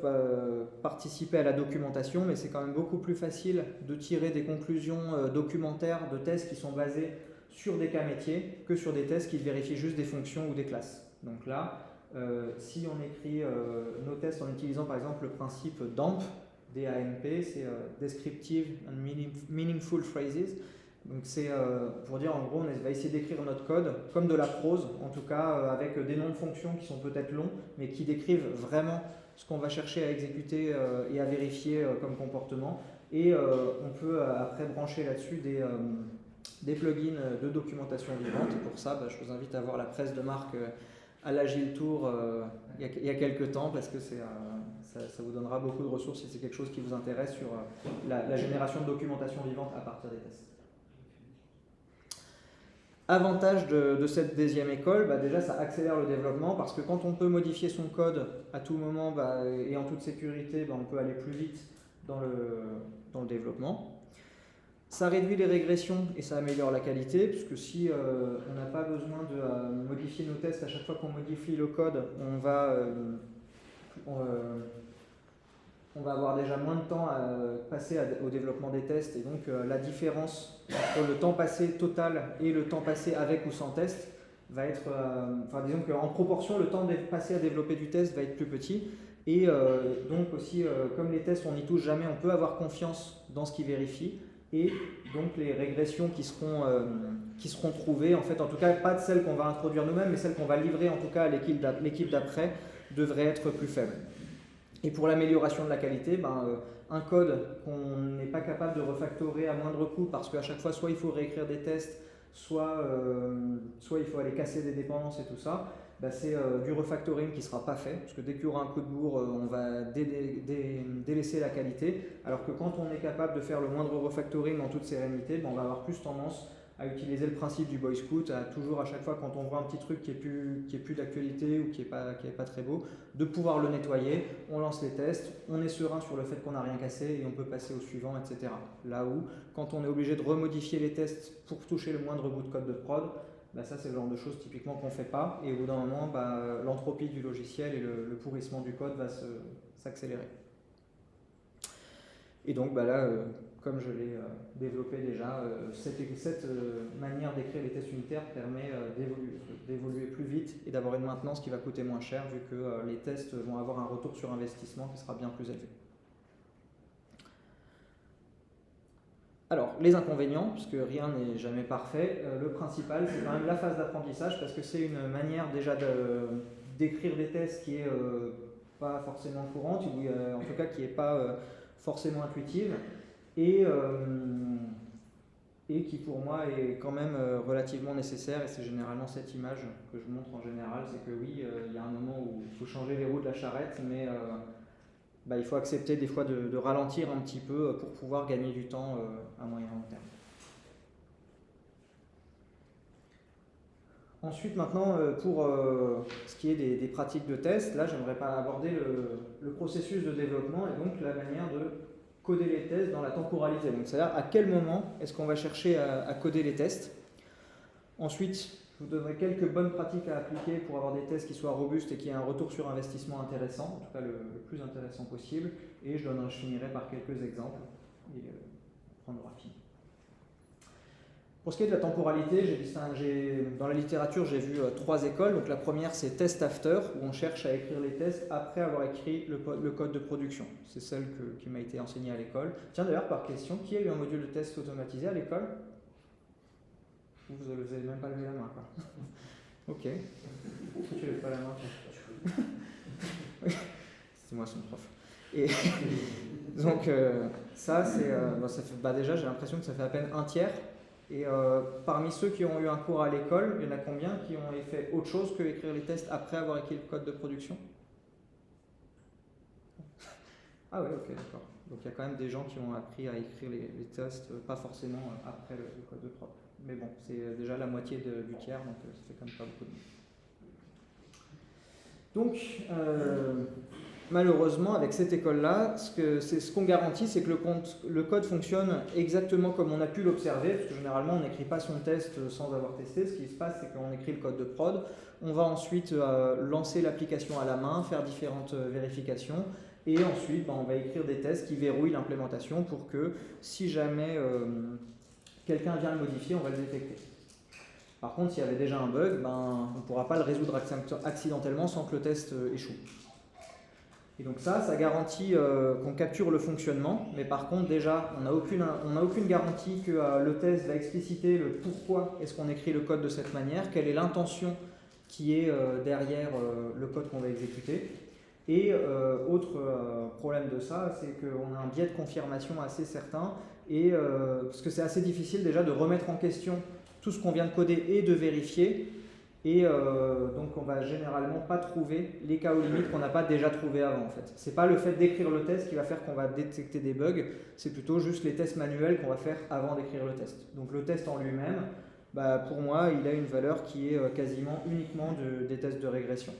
S3: participer à la documentation, mais c'est quand même beaucoup plus facile de tirer des conclusions documentaires de tests qui sont basés sur des cas métiers que sur des tests qui vérifient juste des fonctions ou des classes. Donc là, si on écrit nos tests en utilisant par exemple le principe DAMP, D-A-M-P, c'est Descriptive and Meaningful Phrases. Donc c'est pour dire en gros, on va essayer d'écrire notre code comme de la prose, en tout cas avec des noms de fonctions qui sont peut-être longs, mais qui décrivent vraiment ce qu'on va chercher à exécuter et à vérifier comme comportement. Et on peut après brancher là-dessus des plugins de documentation vivante. Et pour ça, je vous invite à voir la presse de Marc à l'Agile Tour il y a quelques temps, parce que ça vous donnera beaucoup de ressources si c'est quelque chose qui vous intéresse sur la génération de documentation vivante à partir des tests. Avantage de cette deuxième école, déjà ça accélère le développement, parce que quand on peut modifier son code à tout moment et en toute sécurité, on peut aller plus vite dans le développement. Ça réduit les régressions et ça améliore la qualité, puisque si on n'a pas besoin de modifier nos tests à chaque fois qu'on modifie le code, on va avoir déjà moins de temps à passer au développement des tests, et donc la différence entre le temps passé total et le temps passé avec ou sans test va être, disons qu'en proportion, le temps passé à développer du test va être plus petit, et donc aussi, comme les tests on n'y touche jamais, on peut avoir confiance dans ce qui vérifie, et donc les régressions qui seront trouvées, en fait, en tout cas pas de celles qu'on va introduire nous-mêmes, mais celles qu'on va livrer en tout cas à l'équipe d'après, devraient être plus faibles. Et pour l'amélioration de la qualité, un code qu'on n'est pas capable de refactorer à moindre coût, parce qu'à chaque fois, soit il faut réécrire des tests, soit il faut aller casser des dépendances et tout ça, c'est du refactoring qui ne sera pas fait, parce que dès qu'il y aura un coup de bourre, on va délaisser la qualité, alors que quand on est capable de faire le moindre refactoring en toute sérénité, on va avoir plus tendance à utiliser le principe du Boy Scout, à toujours à chaque fois quand on voit un petit truc qui est plus d'actualité ou qui est pas très beau, de pouvoir le nettoyer, on lance les tests, on est serein sur le fait qu'on n'a rien cassé et on peut passer au suivant, etc. Là où, quand on est obligé de remodifier les tests pour toucher le moindre bout de code de prod, ça c'est le genre de choses typiquement qu'on ne fait pas, et au bout d'un moment, l'entropie du logiciel et le pourrissement du code va s'accélérer. Et donc là, comme je l'ai développé déjà, cette manière d'écrire les tests unitaires permet d'évoluer plus vite et d'avoir une maintenance qui va coûter moins cher, vu que les tests vont avoir un retour sur investissement qui sera bien plus élevé. Alors, les inconvénients, puisque rien n'est jamais parfait, le principal, c'est quand même la phase d'apprentissage, parce que c'est une manière déjà d'écrire des tests qui est pas forcément courante, ou en tout cas qui n'est pas forcément intuitive, et qui pour moi est quand même relativement nécessaire, et c'est généralement cette image que je montre en général, c'est que oui, il y a un moment où il faut changer les roues de la charrette, mais il faut accepter des fois de ralentir un petit peu pour pouvoir gagner du temps à moyen et long terme. Ensuite, maintenant, pour ce qui est des pratiques de test, là, j'aimerais pas aborder le processus de développement et donc la manière de coder les tests dans la temporalité. Donc, c'est-à-dire à quel moment est-ce qu'on va chercher à coder les tests. Ensuite, je vous donnerai quelques bonnes pratiques à appliquer pour avoir des tests qui soient robustes et qui aient un retour sur investissement intéressant, en tout cas le plus intéressant possible. Et je finirai par quelques exemples et prendre rapide. Pour ce qui est de la temporalité, dans la littérature, j'ai vu 3 écoles. Donc la première, c'est test after, où on cherche à écrire les tests après avoir écrit le code de production. C'est celle qui m'a été enseignée à l'école. Tiens, d'ailleurs, par question, qui a eu un module de test automatisé à l'école ? Vous n'avez même pas levé la main, quoi. Ok. Pourquoi tu lèves pas la main, toi ? C'est moi son prof. Et donc, ça fait, déjà, j'ai l'impression que ça fait à peine un tiers. Et parmi ceux qui ont eu un cours à l'école, il y en a combien qui ont fait autre chose que écrire les tests après avoir écrit le code de production ? Ah oui, ok, d'accord. Donc il y a quand même des gens qui ont appris à écrire les tests, pas forcément après le code de prod. Mais bon, c'est déjà la moitié du tiers, donc ça fait quand même pas beaucoup de monde. Donc, malheureusement, avec cette école-là, ce qu'on garantit, c'est que le code fonctionne exactement comme on a pu l'observer, parce que généralement, on n'écrit pas son test sans avoir testé. Ce qui se passe, c'est qu'on écrit le code de prod, on va ensuite lancer l'application à la main, faire différentes vérifications, et ensuite, on va écrire des tests qui verrouillent l'implémentation pour que, si jamais quelqu'un vient le modifier, on va le détecter. Par contre, s'il y avait déjà un bug, on ne pourra pas le résoudre accidentellement sans que le test échoue. Et donc ça garantit qu'on capture le fonctionnement, mais par contre déjà on n'a aucune garantie que le test va expliciter le pourquoi est-ce qu'on écrit le code de cette manière, quelle est l'intention qui est derrière le code qu'on va exécuter. Et autre problème de ça, c'est qu'on a un biais de confirmation assez certain, parce que c'est assez difficile déjà de remettre en question tout ce qu'on vient de coder et de vérifier. Et donc on va généralement pas trouver les cas aux limites qu'on n'a pas déjà trouvé avant en fait. C'est pas le fait d'écrire le test qui va faire qu'on va détecter des bugs, c'est plutôt juste les tests manuels qu'on va faire avant d'écrire le test. Donc le test en lui-même, pour moi, il a une valeur qui est quasiment uniquement des tests de régression.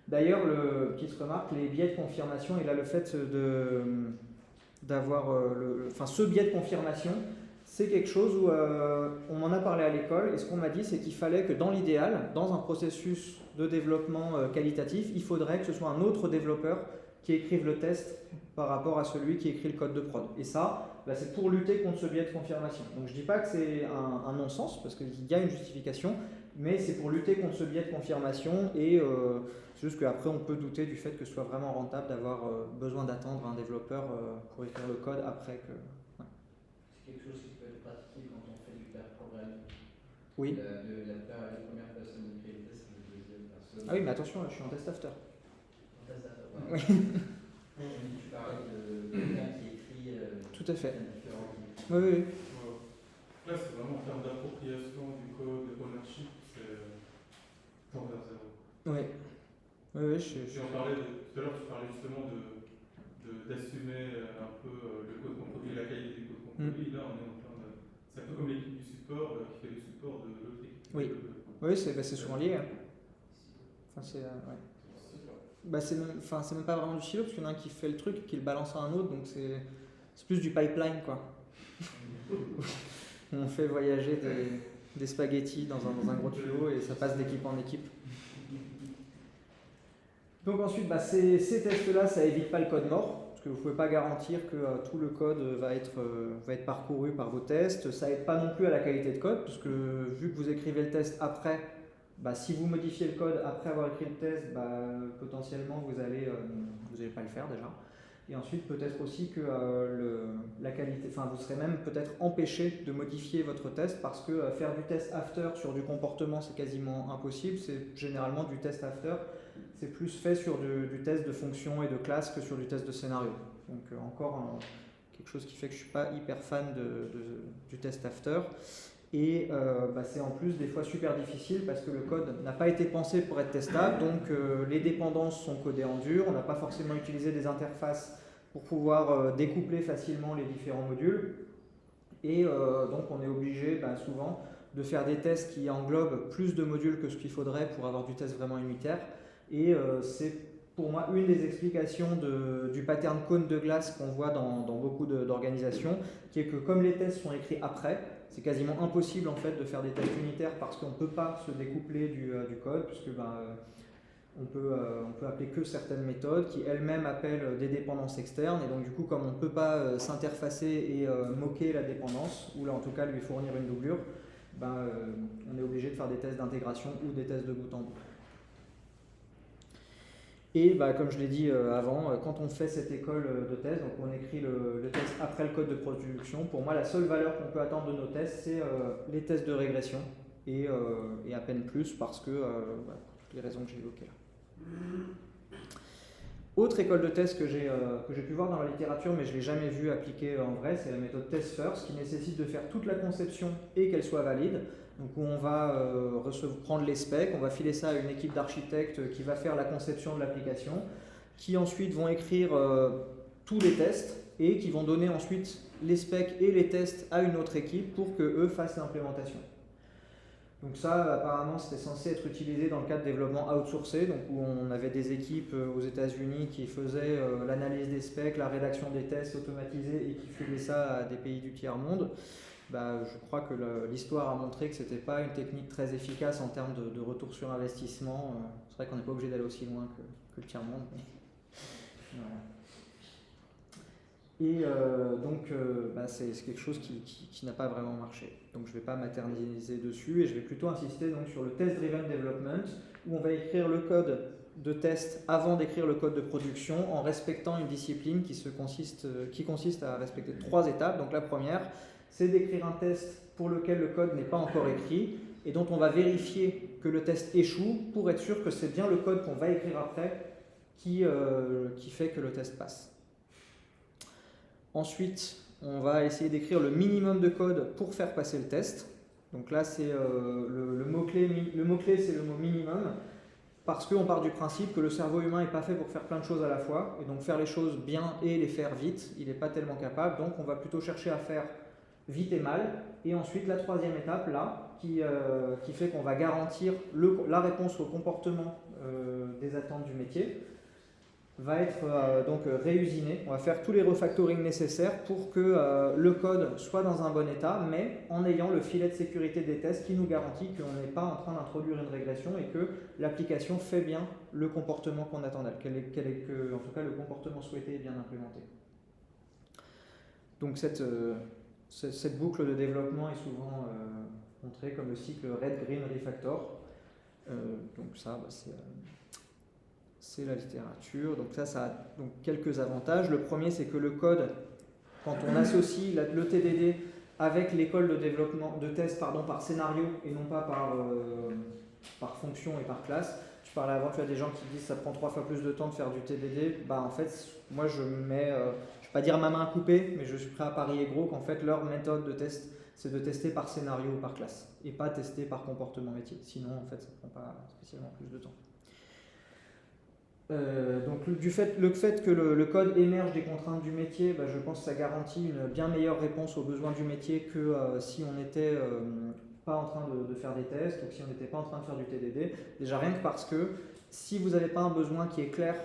S3: D'ailleurs, petite remarque, les biais de confirmation, il a le fait d'avoir ce biais de confirmation. C'est quelque chose où on m'en a parlé à l'école et ce qu'on m'a dit, c'est qu'il fallait que dans l'idéal, dans un processus de développement qualitatif, il faudrait que ce soit un autre développeur qui écrive le test par rapport à celui qui écrit le code de prod. Et ça, c'est pour lutter contre ce biais de confirmation. Donc je ne dis pas que c'est un non-sens, parce qu'il y a une justification, mais c'est pour lutter contre ce biais de confirmation et c'est juste qu'après on peut douter du fait que ce soit vraiment rentable d'avoir besoin d'attendre un développeur pour écrire le code après que... Ouais.
S2: C'est quelque chose qui peut être pratiqué quand on fait du pair programming.
S3: Oui.
S2: La première personne qui écrit le test, c'est la deuxième personne.
S3: Ah oui, mais attention, là, je suis en test after.
S2: En test after, ouais.
S3: Oui.
S2: Tu parlais de quelqu'un qui écrit.
S3: Tout à fait.
S2: Différent qui écrit.
S3: Oui, oui.
S8: Là, c'est vraiment en termes d'appropriation du code, de ownership, c'est temps vers zéro.
S3: Oui. Oui,
S8: J'en parlais tout à l'heure, tu parlais justement d'assumer un peu le code qu'on produit, la qualité du code qu'on produit. Là, on est en train de. C'est un peu comme l'équipe du support qui fait le support de l'autre équipe.
S3: Oui. Oui, c'est souvent lié. Hein. Enfin, c'est ouais. C'est même pas vraiment du silo parce qu'il y en a un qui fait le truc et qui le balance à un autre, donc c'est plus du pipeline quoi. On fait voyager des spaghettis dans un gros tuyau et ça passe d'équipe en équipe. Donc ensuite, ces tests-là, ça évite pas le code mort, parce que vous ne pouvez pas garantir que tout le code va être parcouru par vos tests. Ça aide pas non plus à la qualité de code, parce que vu que vous écrivez le test après, si vous modifiez le code après avoir écrit le test, potentiellement vous allez pas le faire déjà. Et ensuite, peut-être aussi que la qualité, vous serez même peut-être empêché de modifier votre test parce que faire du test after sur du comportement, c'est quasiment impossible. C'est généralement du test after, c'est plus fait sur du test de fonction et de classe que sur du test de scénario. Donc encore quelque chose qui fait que je ne suis pas hyper fan du test after. Et c'est en plus des fois super difficile parce que le code n'a pas été pensé pour être testable, donc les dépendances sont codées en dur, on n'a pas forcément utilisé des interfaces pour pouvoir découpler facilement les différents modules, et donc on est obligé souvent de faire des tests qui englobent plus de modules que ce qu'il faudrait pour avoir du test vraiment unitaire, et c'est pour moi une des explications du pattern cône de glace qu'on voit dans beaucoup d'organisations, qui est que comme les tests sont écrits après, c'est quasiment impossible en fait de faire des tests unitaires parce qu'on ne peut pas se découpler du code, puisque on peut appeler que certaines méthodes qui elles-mêmes appellent des dépendances externes, et donc du coup comme on ne peut pas s'interfacer et moquer la dépendance, ou là en tout cas lui fournir une doublure, on est obligé de faire des tests d'intégration ou des tests de bout en bout. Et comme je l'ai dit avant, quand on fait cette école de test, donc on écrit le test après le code de production, pour moi la seule valeur qu'on peut attendre de nos tests, c'est les tests de régression, et à peine plus parce que, pour toutes les raisons que j'ai évoquées là. Autre école de test que j'ai pu voir dans la littérature, mais je ne l'ai jamais vu appliquée en vrai, c'est la méthode test first, qui nécessite de faire toute la conception et qu'elle soit valide. Donc où on va prendre les specs, on va filer ça à une équipe d'architectes qui va faire la conception de l'application, qui ensuite vont écrire tous les tests et qui vont donner ensuite les specs et les tests à une autre équipe pour qu'eux fassent l'implémentation. Donc ça, apparemment, c'était censé être utilisé dans le cadre de développement outsourcé, donc où on avait des équipes aux États-Unis qui faisaient l'analyse des specs, la rédaction des tests automatisés et qui filaient ça à des pays du tiers-monde. Je crois que l'histoire a montré que ce n'était pas une technique très efficace en termes de retour sur investissement. C'est vrai qu'on n'est pas obligé d'aller aussi loin que le tiers-monde. Mais... Voilà. Et c'est quelque chose qui n'a pas vraiment marché. Donc je ne vais pas m'éterniser dessus et je vais plutôt insister donc, sur le test-driven development, où on va écrire le code de test avant d'écrire le code de production en respectant une discipline qui consiste à respecter 3 étapes. Donc la première, c'est d'écrire un test pour lequel le code n'est pas encore écrit et dont on va vérifier que le test échoue pour être sûr que c'est bien le code qu'on va écrire après qui fait que le test passe. Ensuite, on va essayer d'écrire le minimum de code pour faire passer le test. Donc là, c'est le mot-clé, c'est le mot minimum, parce qu'on part du principe que le cerveau humain n'est pas fait pour faire plein de choses à la fois, et donc faire les choses bien et les faire vite, il n'est pas tellement capable, donc on va plutôt chercher à faire vite et mal, et ensuite la 3e étape là, qui fait qu'on va garantir la réponse au comportement des attentes du métier. va être donc réusiné. On va faire tous les refactorings nécessaires pour que le code soit dans un bon état, mais en ayant le filet de sécurité des tests qui nous garantit qu'on n'est pas en train d'introduire une régression et que l'application fait bien le comportement qu'on attendait, que en tout cas le comportement souhaité est bien implémenté. Donc cette boucle de développement est souvent montrée comme le cycle Red Green Refactor. Donc ça, c'est la littérature. Donc ça a donc quelques avantages. Le premier, c'est que le code, quand on associe le TDD avec l'école de développement de test par scénario et non pas par fonction et par classe. Tu parlais avant, tu as des gens qui disent que ça prend 3 fois plus de temps de faire du TDD. Bah en fait, moi je mets, je ne vais pas dire ma main coupée, mais je suis prêt à parier gros qu'en fait leur méthode de test, c'est de tester par scénario ou par classe et pas tester par comportement métier. Sinon, en fait, ça ne prend pas spécialement plus de temps. Donc le fait que le code émerge des contraintes du métier, je pense que ça garantit une bien meilleure réponse aux besoins du métier que si on n'était pas en train de faire des tests ou si on n'était pas en train de faire du TDD. Déjà rien que parce que si vous n'avez pas un besoin qui est clair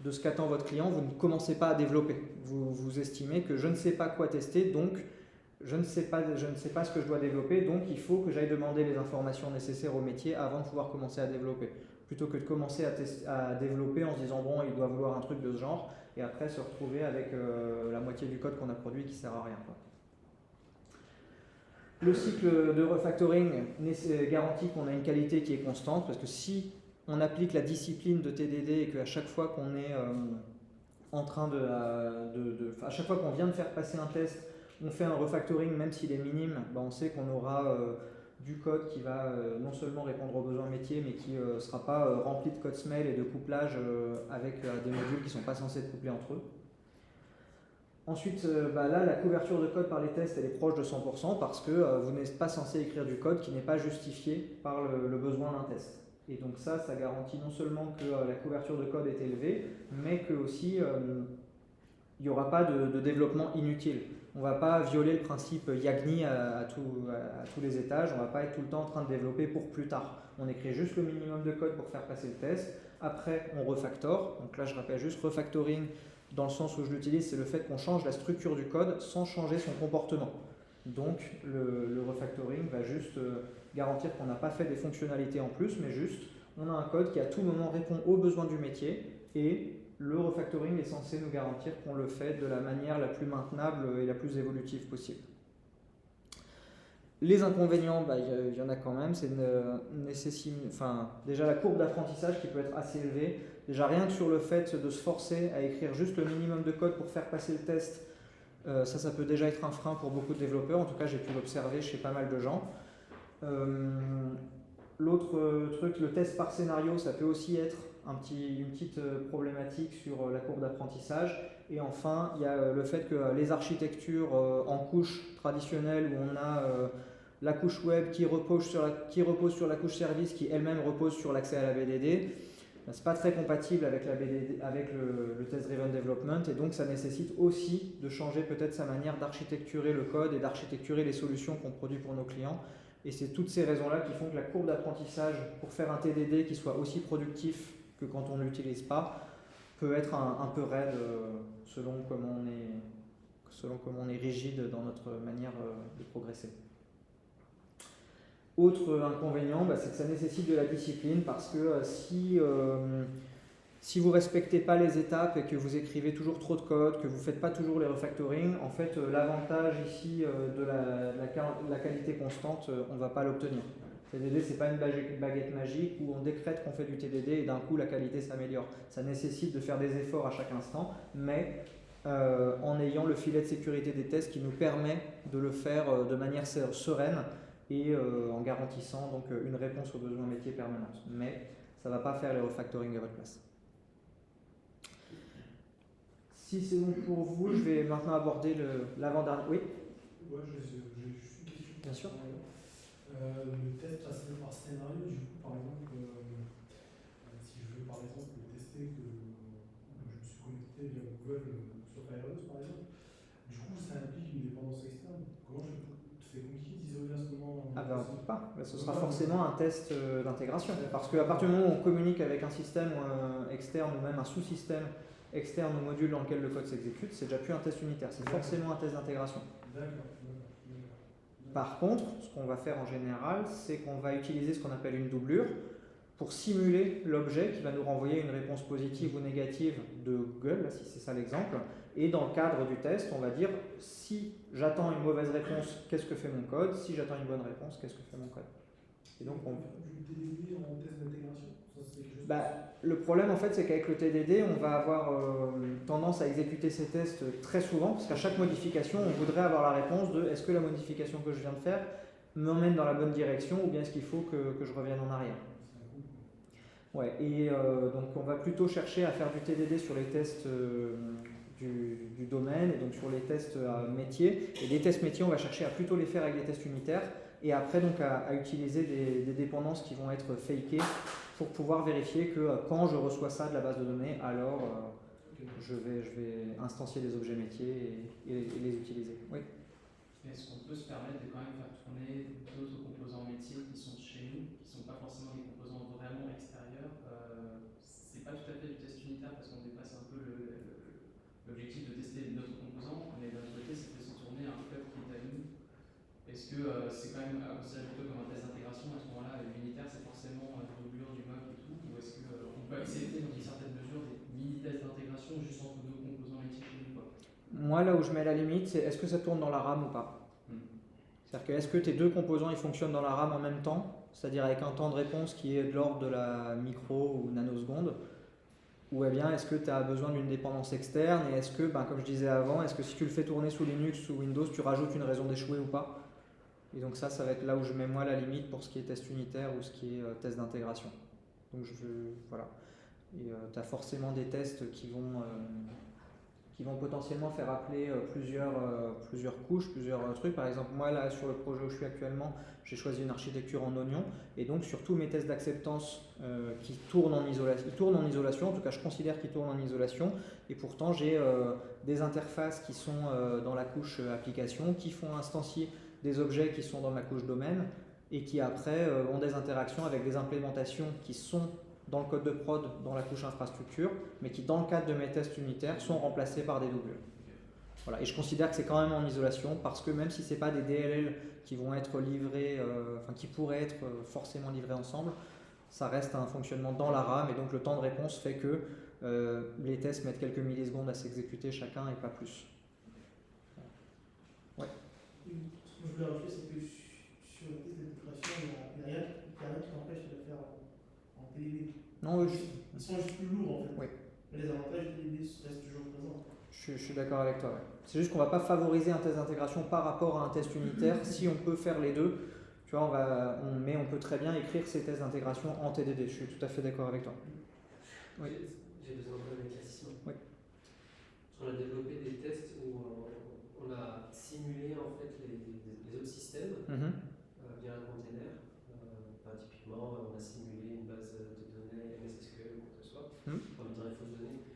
S3: de ce qu'attend votre client, vous ne commencez pas à développer. Vous estimez que je ne sais pas quoi tester, donc je ne sais pas ce que je dois développer, donc il faut que j'aille demander les informations nécessaires au métier avant de pouvoir commencer à développer. Plutôt que de commencer à développer en se disant bon, il doit vouloir un truc de ce genre, et après se retrouver avec la moitié du code qu'on a produit qui ne sert à rien, quoi. Le cycle de refactoring garantit qu'on a une qualité qui est constante, parce que si on applique la discipline de TDD et qu'à chaque fois qu'on est à chaque fois qu'on vient de faire passer un test, on fait un refactoring, même s'il est minime, on sait qu'on aura du code qui va non seulement répondre aux besoins métiers, mais qui ne sera pas rempli de code smell et de couplage avec des modules qui ne sont pas censés être couplés entre eux. Ensuite, là, la couverture de code par les tests, elle est proche de 100% parce que vous n'êtes pas censé écrire du code qui n'est pas justifié par le besoin d'un test. Et donc ça garantit non seulement que la couverture de code est élevée, mais que aussi il n'y aura pas de développement inutile. On ne va pas violer le principe YAGNI à tous les étages, on ne va pas être tout le temps en train de développer pour plus tard. On écrit juste le minimum de code pour faire passer le test, après on refactor, donc là je rappelle juste refactoring dans le sens où je l'utilise, c'est le fait qu'on change la structure du code sans changer son comportement. Donc le refactoring va juste garantir qu'on n'a pas fait des fonctionnalités en plus, mais juste on a un code qui à tout moment répond aux besoins du métier et le refactoring est censé nous garantir qu'on le fait de la manière la plus maintenable et la plus évolutive possible. Les inconvénients, il y en a quand même, c'est déjà la courbe d'apprentissage qui peut être assez élevée. Déjà rien que sur le fait de se forcer à écrire juste le minimum de code pour faire passer le test, ça peut déjà être un frein pour beaucoup de développeurs, en tout cas j'ai pu l'observer chez pas mal de gens. L'autre truc, le test par scénario, ça peut aussi être une petite problématique sur la courbe d'apprentissage. Et enfin, il y a le fait que les architectures en couches traditionnelles où on a la couche web qui repose sur la couche service qui elle-même repose sur l'accès à la BDD, c'est pas très compatible avec le test-driven development et donc ça nécessite aussi de changer peut-être sa manière d'architecturer le code et d'architecturer les solutions qu'on produit pour nos clients. Et c'est toutes ces raisons-là qui font que la courbe d'apprentissage pour faire un TDD qui soit aussi productif que quand on ne l'utilise pas peut être un peu raide selon comment on est rigide dans notre manière de progresser. Autre inconvénient, c'est que ça nécessite de la discipline parce que si vous ne respectez pas les étapes et que vous écrivez toujours trop de code, que vous ne faites pas toujours les refactoring, en fait l'avantage ici de la qualité constante, on ne va pas l'obtenir. TDD, ce n'est pas une baguette magique où on décrète qu'on fait du TDD et d'un coup la qualité s'améliore. Ça nécessite de faire des efforts à chaque instant, mais en ayant le filet de sécurité des tests qui nous permet de le faire de manière sereine et en garantissant donc une réponse aux besoins métiers permanente. Mais ça ne va pas faire les refactoring à votre place. Si c'est bon pour vous, je vais maintenant aborder l'avant-dernier. Oui.
S5: Ouais, j'ai juste une question.
S3: Bien sûr.
S5: Le test passé par scénario, du coup, par exemple, si je veux par exemple tester que je me suis connecté via Google sur Firefox, par exemple, du coup, ça implique une dépendance externe. C'est compliqué d'isoler à ce moment?
S3: Pas. Ce sera forcément un test d'intégration. Parce qu'à partir du moment où on communique avec un système externe ou même un sous-système externe au module dans lequel le code s'exécute, c'est déjà plus un test unitaire, c'est forcément un test d'intégration. Par contre, ce qu'on va faire en général, c'est qu'on va utiliser ce qu'on appelle une doublure pour simuler l'objet qui va nous renvoyer une réponse positive ou négative de Google, là, si c'est ça l'exemple. Et dans le cadre du test, on va dire si j'attends une mauvaise réponse, qu'est-ce que fait mon code? Si j'attends une bonne réponse, qu'est-ce que fait mon code? Et donc
S5: Du TDD en test d'intégration, ça c'est quelque chose.
S3: le problème en fait, c'est qu'avec le TDD, on va avoir tendance à exécuter ces tests très souvent, parce qu'à chaque modification, on voudrait avoir la réponse de est-ce que la modification que je viens de faire m'emmène dans la bonne direction ou bien est-ce qu'il faut que je revienne en arrière. Ouais, et donc on va plutôt chercher à faire du TDD sur les tests du domaine et donc sur les tests métiers. Et les tests métiers, on va chercher à plutôt les faire avec des tests unitaires et après donc à utiliser des dépendances qui vont être fakées pour pouvoir vérifier que quand je reçois ça de la base de données, alors je vais instancier des objets métiers et les utiliser. Oui.
S6: Est-ce qu'on peut se permettre de quand même faire tourner d'autres composants métiers qui sont chez nous, qui ne sont pas forcément des composants vraiment extérieurs? C'est pas tout à fait du test unitaire parce qu'on dépasse un peu l'objectif de tester notre composant, mais d'un autre côté, ça fait se tourner un code qui est à nous. Est-ce que c'est quand même considéré plutôt comme un test d'intégration à ce moment-là? L'unitaire, c'est forcément une doublure du mock et tout? Ou est-ce qu'on peut accepter dans une certaine mesure des mini-tests d'intégration juste entre deux composants métiers chez nous, quoi?
S3: Moi, là où je mets la limite, c'est est-ce que ça tourne dans la RAM ou pas? C'est-à-dire que est-ce que tes deux composants ils fonctionnent dans la RAM en même temps, c'est-à-dire avec un temps de réponse qui est de l'ordre de la micro ou nanoseconde, ou eh bien est-ce que tu as besoin d'une dépendance externe et est-ce que, comme je disais avant, est-ce que si tu le fais tourner sous Linux ou Windows, tu rajoutes une raison d'échouer ou pas? Et donc ça va être là où je mets moi la limite pour ce qui est test unitaire ou ce qui est test d'intégration. Donc voilà. Et tu as forcément des tests qui vont potentiellement faire appeler plusieurs couches, plusieurs trucs. Par exemple, moi là sur le projet où je suis actuellement, j'ai choisi une architecture en oignon et donc sur tous mes tests d'acceptance qui tournent en isolation, ils tournent en isolation, en tout cas je considère qu'ils tournent en isolation et pourtant j'ai des interfaces qui sont dans la couche application, qui font instancier des objets qui sont dans ma couche domaine et qui après ont des interactions avec des implémentations qui sont dans le code de prod, dans la couche infrastructure, mais qui dans le cadre de mes tests unitaires sont remplacés par des doublures. Voilà. Et je considère que c'est quand même en isolation parce que même si ce n'est pas des DLL qui vont être livrés, qui pourraient être forcément livrés ensemble, ça reste un fonctionnement dans la RAM et donc le temps de réponse fait que les tests mettent quelques millisecondes à s'exécuter chacun et pas plus. Ouais.
S5: Ce que je voulais rajouter, c'est que sur le test d'intégration, il n'y a rien qui t'empêche de le faire en TDD.
S3: Non,
S5: Ils sont juste plus lourds en fait.
S3: Oui.
S5: Mais les avantages du TDD restent toujours présents.
S3: Je suis d'accord avec toi. Ouais. C'est juste qu'on ne va pas favoriser un test d'intégration par rapport à un test unitaire. Si on peut faire les deux, tu vois, on peut très bien écrire ces tests d'intégration en TDD. Je suis tout à fait d'accord avec toi. Oui.
S4: J'ai besoin d'un éclaircissement.
S3: Oui.
S4: On a développé des tests où on a simulé en fait les autres systèmes via un container. Typiquement, on a simulé une base de données MSSQL ou quoi que ce soit, en mettant les fausses données.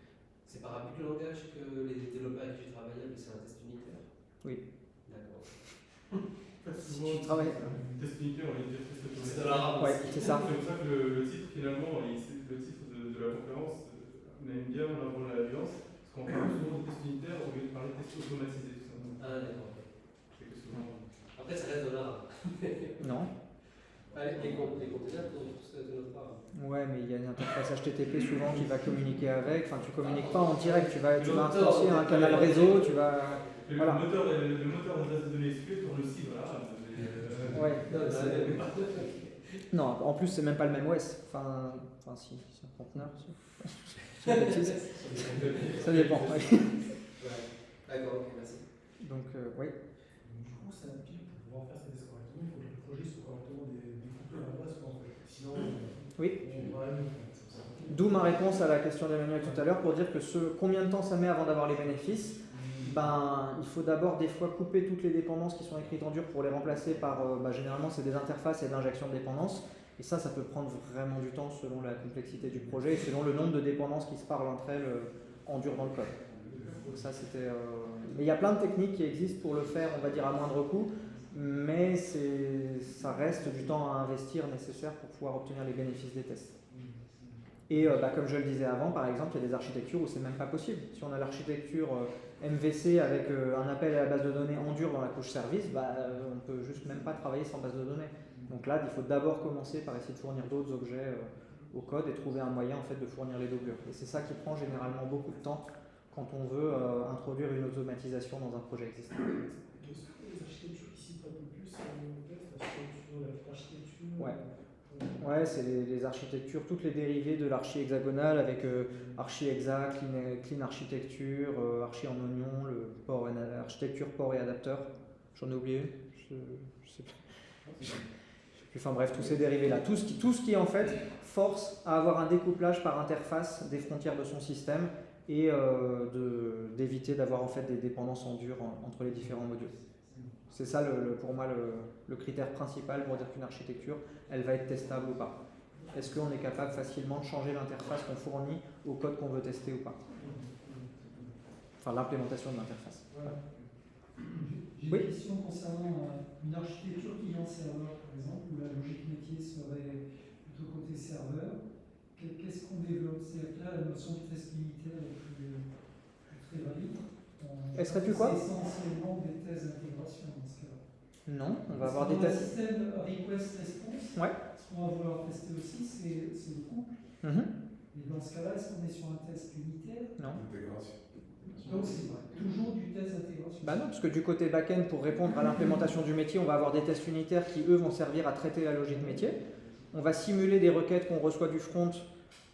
S4: C'est par appui de langage que les développeurs avec qui j'ai travaillé appellent ça un test unitaire.
S3: Oui.
S4: D'accord.
S3: Si tu travailles.
S8: Test unitaire, on va dire test automatique.
S4: C'est dans la RAM.
S3: Ouais, c'est ça.
S8: C'est pour ça que le titre, finalement, le titre de la conférence mène bien en avant l'alliance, parce qu'on parle souvent de test unitaire au lieu de parler de test automatisé.
S4: Ah, d'accord. Après, ça reste de la RAM.
S3: Non.
S4: Les containers tournent tous de notre RAM.
S3: Ouais, mais il y a une interface HTTP souvent qui va communiquer avec. Enfin, tu communiques pas en direct, tu vas instancier un canal réseau, tu vas. Voilà.
S8: Le moteur de base de données SQL tourne aussi dans la RAM.
S3: Ouais. Non, en plus, c'est même pas le même OS. Enfin si, c'est un conteneur. C'est une bêtise. Ça dépend. Ouais.
S4: D'accord, ok, merci.
S3: Donc, oui.
S9: Du coup, c'est un pile pour pouvoir faire ces tests correctement, il faut que le projet soit correctement découpé à la base, en fait. Sinon,
S3: Oui.
S9: on va aller.
S3: D'où ma réponse à la question d'Emmanuel tout à l'heure pour dire que combien de temps ça met avant d'avoir les bénéfices. Il faut d'abord des fois couper toutes les dépendances qui sont écrites en dur pour les remplacer par, généralement c'est des interfaces et de l'injection de dépendances. Et ça peut prendre vraiment du temps selon la complexité du projet et selon le nombre de dépendances qui se parlent entre elles en dur dans le code. Donc ça c'était. Mais il y a plein de techniques qui existent pour le faire, on va dire à moindre coût, mais ça reste du temps à investir nécessaire pour pouvoir obtenir les bénéfices des tests. Et comme je le disais avant, par exemple, il y a des architectures où c'est même pas possible. Si on a l'architecture MVC avec un appel à la base de données en dur dans la couche service, on ne peut juste même pas travailler sans base de données. Donc là, il faut d'abord commencer par essayer de fournir d'autres objets au code et trouver un moyen en fait, de fournir les doublures. Et c'est ça qui prend généralement beaucoup de temps quand on veut introduire une automatisation dans un projet existant.
S9: Les architectures qui citent un peu plus, l'architecture,
S3: ouais. Ouais, c'est les architectures, toutes les dérivées de l'archi hexagonale avec archi hexa, clean architecture, archi en oignon, architecture port et adapteur. J'en ai oublié une. Je sais plus. Enfin bref, tous ces dérivés-là. Tout ce qui en fait force à avoir un découplage par interface des frontières de son système et d'éviter d'avoir en fait des dépendances en dur entre les différents modules. C'est ça pour moi le critère principal pour dire qu'une architecture, elle va être testable ou pas. Est-ce qu'on est capable facilement de changer l'interface qu'on fournit au code qu'on veut tester ou pas? Enfin, l'implémentation de l'interface.
S9: Voilà. J'ai
S3: Oui.
S9: une question concernant une architecture client serveur, par exemple, où la logique métier serait plutôt côté serveur. Qu'est-ce qu'on développe? C'est là la notion de test unitaire est plus très valide.
S3: Elle serait plus quoi?
S9: C'est essentiellement des tests d'intégration dans ce cas-là.
S3: Non, on va avoir
S9: des
S3: des tests.
S9: Le système request-response,
S3: Ouais.
S9: ce qu'on va vouloir tester aussi, c'est le couple. Et dans ce cas-là, est-ce qu'on est sur un test unitaire?
S3: Non.
S7: Intégration.
S9: Donc c'est toujours du test d'intégration.
S3: Non, parce que du côté back-end, pour répondre à l'implémentation du métier, on va avoir des tests unitaires qui, eux, vont servir à traiter la logique métier. On va simuler des requêtes qu'on reçoit du front,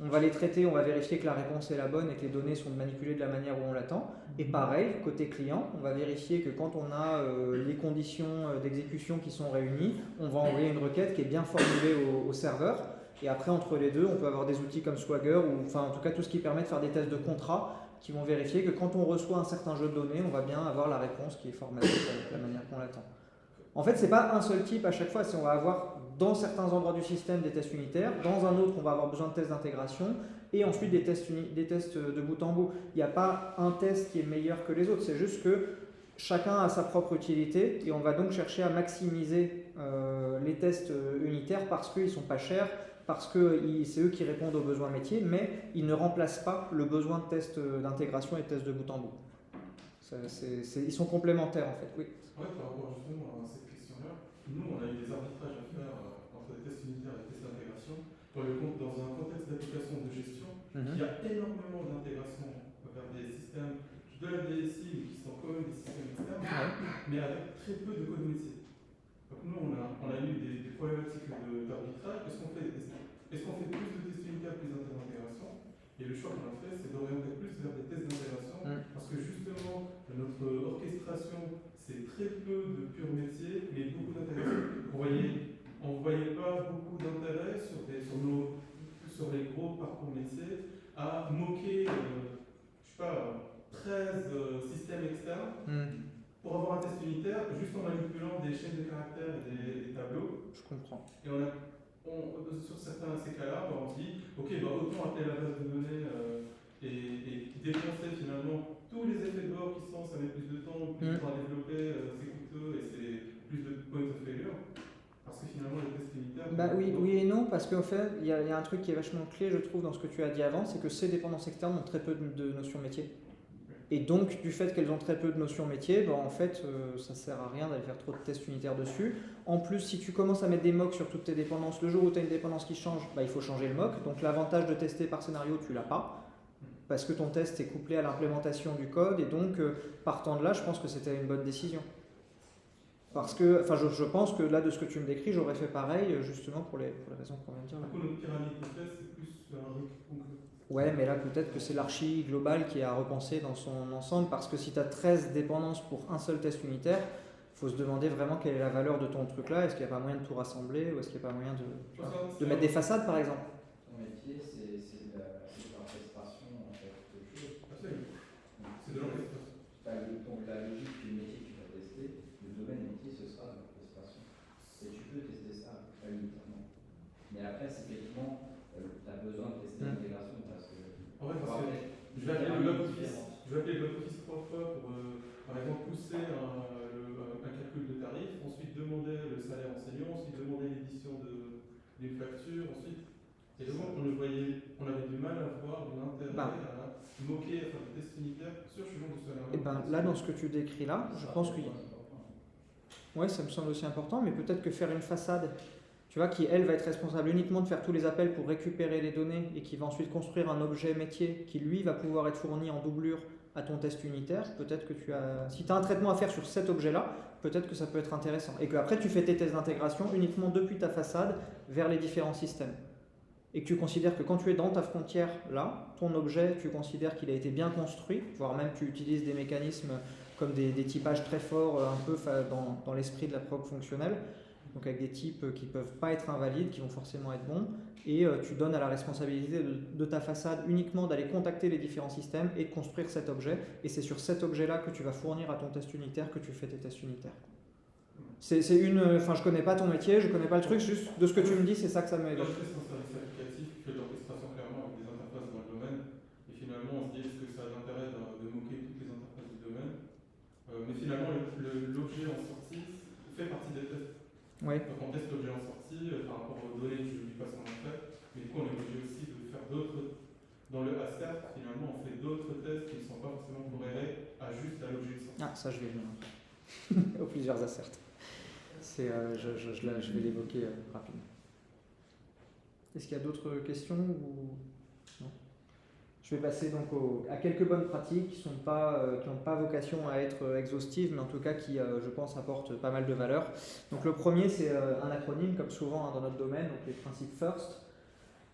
S3: on va les traiter, on va vérifier que la réponse est la bonne et que les données sont manipulées de la manière où on l'attend. Et pareil, côté client, on va vérifier que quand on a les conditions d'exécution qui sont réunies, on va envoyer une requête qui est bien formulée au serveur. Et après, entre les deux, on peut avoir des outils comme Swagger, ou enfin en tout cas tout ce qui permet de faire des tests de contrat qui vont vérifier que quand on reçoit un certain jeu de données, on va bien avoir la réponse qui est formatée de la manière qu'on l'attend. En fait, ce n'est pas un seul type à chaque fois, on va avoir dans certains endroits du système des tests unitaires, dans un autre on va avoir besoin de tests d'intégration, et ensuite des tests de bout en bout. Il n'y a pas un test qui est meilleur que les autres, c'est juste que chacun a sa propre utilité, et on va donc chercher à maximiser les tests unitaires parce qu'ils ne sont pas chers, parce que c'est eux qui répondent aux besoins métiers, mais ils ne remplacent pas le besoin de tests d'intégration et de tests de bout en bout. Ils sont complémentaires en fait, oui.
S8: Ouais, par rapport justement à cette question-là, nous on a eu des arbitrages à faire entre les tests unitaires et les tests d'intégration dans un contexte d'application de gestion. Il y a énormément d'intégration vers des systèmes de la DSI qui sont quand même des systèmes externes, mais avec très peu de code métier. Donc nous on a eu des problématiques d'arbitrage. Est-ce qu'on fait plus de tests unitaires, plus d'intégration? Et le choix qu'on a fait, c'est d'orienter plus vers des tests d'intégration, parce que justement, notre orchestration, c'est très peu de pur métier, mais beaucoup d'intégration. On ne voyait pas beaucoup d'intérêt sur les gros parcours métiers à moquer, 13 systèmes externes pour avoir un test unitaire, juste en manipulant des chaînes de caractères et des tableaux.
S3: Je comprends.
S8: Et sur certains de ces cas-là, on se dit, ok, autant appeler la base de données et dépenser finalement tous les effets de bord qui sont, ça met plus de temps à développer, c'est coûteux et c'est plus de point of failure. Parce que finalement, les tests unitaires.
S3: Oui et non, parce qu'en fait, il y a un truc qui est vachement clé, je trouve, dans ce que tu as dit avant, c'est que ces dépendances externes ont très peu de notions métiers. Et donc, du fait qu'elles ont très peu de notions métiers, en fait, ça ne sert à rien d'aller faire trop de tests unitaires dessus. En plus, si tu commences à mettre des mocks sur toutes tes dépendances, le jour où tu as une dépendance qui change, il faut changer le mock. Donc, l'avantage de tester par scénario, tu ne l'as pas. Parce que ton test est couplé à l'implémentation du code. Et donc, partant de là, je pense que c'était une bonne décision. Parce que, je pense que là, de ce que tu me décris, j'aurais fait pareil, justement, pour les raisons qu'on vient de dire.
S8: Du coup, notre pyramide de tests, c'est plus un truc concret.
S3: Ouais, mais là, peut-être que c'est l'archi global qui est à repenser dans son ensemble, parce que si tu as 13 dépendances pour un seul test unitaire, il faut se demander vraiment quelle est la valeur de ton truc là. Est-ce qu'il n'y a pas moyen de tout rassembler, ou est-ce qu'il n'y a pas moyen de mettre des façades, par exemple?
S2: Ton métier, c'est l'orchestration, en fait, de choses.
S8: Absolument. C'est de l'orchestration.
S2: Donc la logique du métier que tu vas tester, le domaine métier, ce sera de l'orchestration. Et tu peux tester ça très uniquement. Mais après, c'est effectivement, tu as besoin de tester l'intégration parce que.
S8: En fait, je vais appeler le back-office 3 fois pour, par exemple, pousser un calcul de tarif, ensuite demander le salaire enseignant, ensuite demander l'édition d'une facture, ensuite. Et souvent, on avait du mal à voir l'intérêt à moquer, à faire des tests unitaires sur Julien du serveur.
S3: Et ben là, dans ce que tu décris là, je pense que ouais, ça me semble aussi important, mais peut-être que faire une façade, tu vois, qui elle va être responsable uniquement de faire tous les appels pour récupérer les données et qui va ensuite construire un objet métier qui lui va pouvoir être fourni en doublure à ton test unitaire, peut-être que si tu as un traitement à faire sur cet objet-là, peut-être que ça peut être intéressant. Et qu'après tu fais tes tests d'intégration uniquement depuis ta façade vers les différents systèmes. Et que tu considères que quand tu es dans ta frontière là, ton objet, tu considères qu'il a été bien construit, voire même tu utilises des mécanismes comme des typages très forts, un peu dans l'esprit de la prog fonctionnelle, donc avec des types qui ne peuvent pas être invalides, qui vont forcément être bons, et tu donnes à la responsabilité de ta façade uniquement d'aller contacter les différents systèmes et de construire cet objet, et c'est sur cet objet-là que tu vas fournir à ton test unitaire que tu fais tes tests unitaires. Enfin, je connais pas ton métier, je connais pas le truc, juste de ce que tu me dis, c'est ça que ça me évoque.
S8: C'est un service applicatif qui fait de l'orchestration clairement avec des interfaces dans le domaine, et finalement on se dit est-ce que ça a l'intérêt de moquer toutes les interfaces du domaine, mais finalement l'objet en sortie fait partie des tests.
S3: Oui.
S8: Donc on teste l'objet en sortie par rapport aux données que je lui passe en entrée, mais du coup on est obligé aussi de faire d'autres. Dans le assert, finalement on fait d'autres tests qui ne sont pas forcément corrélés à juste à l'objet de sortie.
S3: Ah, ça je vais venir. Aux plusieurs asserts. Je vais l'évoquer rapidement. Est-ce qu'il y a d'autres questions ou... Non. Je vais passer donc à quelques bonnes pratiques qui n'ont pas vocation à être exhaustives, mais en tout cas qui, je pense, apportent pas mal de valeur. Donc le premier, c'est un acronyme, comme souvent dans notre domaine, donc les principes FIRST,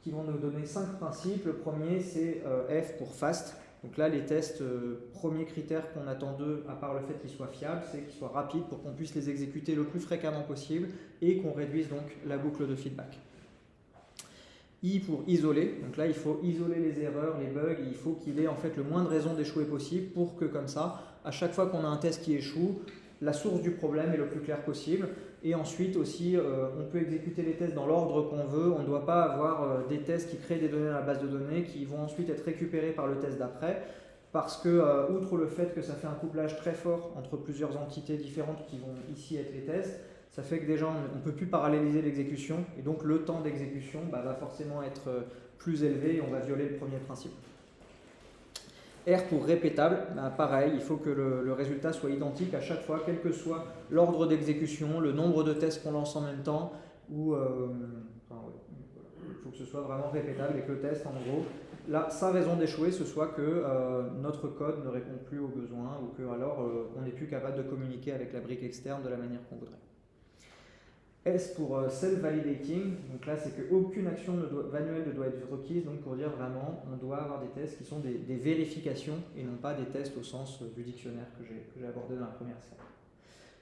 S3: qui vont nous donner 5 principes. Le premier, c'est F pour FAST. Donc là, les tests, premier critère qu'on attend d'eux, à part le fait qu'ils soient fiables, c'est qu'ils soient rapides pour qu'on puisse les exécuter le plus fréquemment possible et qu'on réduise donc la boucle de feedback. I pour isoler. Donc là, il faut isoler les erreurs, les bugs, et il faut qu'il ait en fait le moins de raisons d'échouer possible pour que comme ça, à chaque fois qu'on a un test qui échoue, la source du problème est le plus clair possible. Et ensuite aussi, on peut exécuter les tests dans l'ordre qu'on veut. On ne doit pas avoir des tests qui créent des données dans la base de données qui vont ensuite être récupérés par le test d'après. Parce que, outre le fait que ça fait un couplage très fort entre plusieurs entités différentes qui vont ici être les tests, ça fait que déjà on ne peut plus paralléliser l'exécution. Et donc le temps d'exécution va forcément être plus élevé et on va violer le premier principe. R pour répétable, pareil, il faut que le résultat soit identique à chaque fois, quel que soit l'ordre d'exécution, le nombre de tests qu'on lance en même temps, ou il faut que ce soit vraiment répétable et que le test, en gros, là, sa raison d'échouer, ce soit que notre code ne répond plus aux besoins ou que alors on n'est plus capable de communiquer avec la brique externe de la manière qu'on voudrait. S pour self-validating, donc là c'est qu'aucune action manuelle ne doit être requise, donc pour dire vraiment on doit avoir des tests qui sont des vérifications et non pas des tests au sens du dictionnaire que j'ai abordé dans la première série.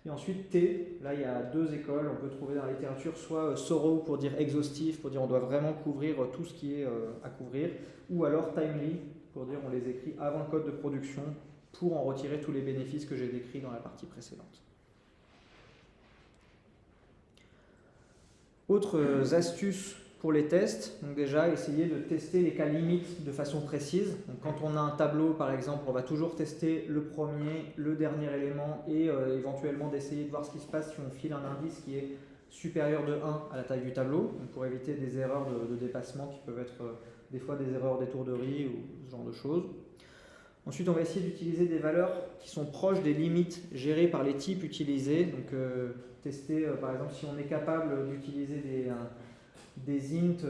S3: Et ensuite T, là il y a 2 écoles, on peut trouver dans la littérature soit thorough pour dire exhaustif, pour dire on doit vraiment couvrir tout ce qui est à couvrir, ou alors timely pour dire on les écrit avant le code de production pour en retirer tous les bénéfices que j'ai décrits dans la partie précédente. Autres astuces pour les tests, donc déjà essayer de tester les cas limites de façon précise. Donc quand on a un tableau par exemple, on va toujours tester le premier, le dernier élément et éventuellement d'essayer de voir ce qui se passe si on file un indice qui est supérieur de 1 à la taille du tableau, donc pour éviter des erreurs de dépassement qui peuvent être des fois des erreurs d'étourderie ou ce genre de choses. Ensuite, on va essayer d'utiliser des valeurs qui sont proches des limites gérées par les types utilisés. Donc, tester, par exemple, si on est capable d'utiliser des ints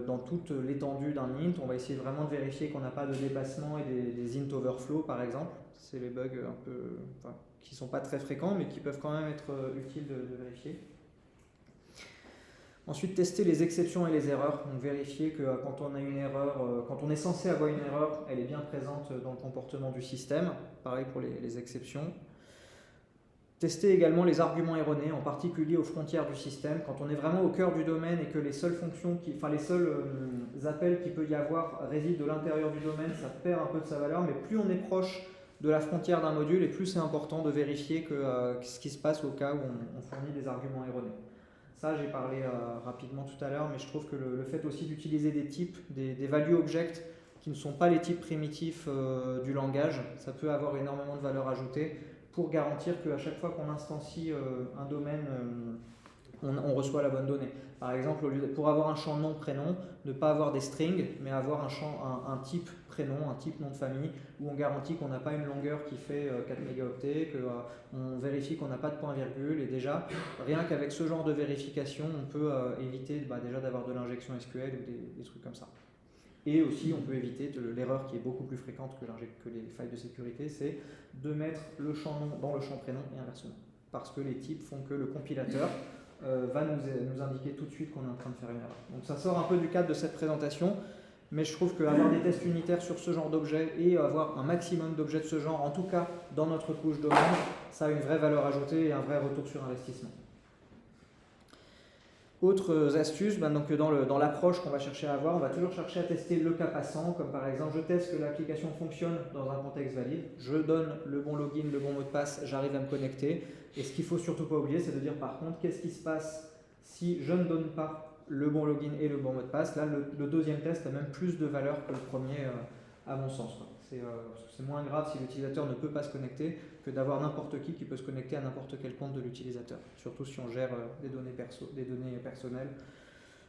S3: dans toute l'étendue d'un int, on va essayer vraiment de vérifier qu'on n'a pas de dépassement et des int overflow, par exemple. C'est les bugs un peu, qui ne sont pas très fréquents, mais qui peuvent quand même être utiles de vérifier. Ensuite, tester les exceptions et les erreurs. Donc, vérifier que quand on a une erreur, quand on est censé avoir une erreur, elle est bien présente dans le comportement du système. Pareil pour les exceptions. Tester également les arguments erronés, en particulier aux frontières du système. Quand on est vraiment au cœur du domaine et que les seules fonctions, les seuls appels qu'il peut y avoir résident de l'intérieur du domaine, ça perd un peu de sa valeur. Mais plus on est proche de la frontière d'un module, et plus c'est important de vérifier ce qui se passe au cas où on fournit des arguments erronés. Ça, j'ai parlé rapidement tout à l'heure, mais je trouve que le fait aussi d'utiliser des types, des value objects qui ne sont pas les types primitifs du langage, ça peut avoir énormément de valeur ajoutée pour garantir qu'à chaque fois qu'on instancie un domaine on reçoit la bonne donnée. Par exemple, pour avoir un champ nom-prénom, ne pas avoir des strings, mais avoir un type prénom, un type nom de famille, où on garantit qu'on n'a pas une longueur qui fait 4 mégaoctets, qu'on vérifie qu'on n'a pas de point-virgule, et déjà, rien qu'avec ce genre de vérification, on peut éviter déjà d'avoir de l'injection SQL ou des trucs comme ça. Et aussi, on peut éviter l'erreur qui est beaucoup plus fréquente que les failles de sécurité, c'est de mettre le champ nom dans le champ prénom et inversement. Parce que les types font que le compilateur va nous indiquer tout de suite qu'on est en train de faire une erreur. Donc ça sort un peu du cadre de cette présentation, mais je trouve qu'avoir des tests unitaires sur ce genre d'objets et avoir un maximum d'objets de ce genre, en tout cas dans notre couche domaine, ça a une vraie valeur ajoutée et un vrai retour sur investissement. Autres astuces, donc dans l'approche qu'on va chercher à avoir, on va toujours chercher à tester le cas passant, comme par exemple je teste que l'application fonctionne dans un contexte valide, je donne le bon login, le bon mot de passe, j'arrive à me connecter. Et ce qu'il ne faut surtout pas oublier, c'est de dire par contre qu'est-ce qui se passe si je ne donne pas le bon login et le bon mot de passe. Là, le deuxième test a même plus de valeur que le premier, à mon sens. C'est moins grave si l'utilisateur ne peut pas se connecter que d'avoir n'importe qui peut se connecter à n'importe quel compte de l'utilisateur. Surtout si on gère des données personnelles.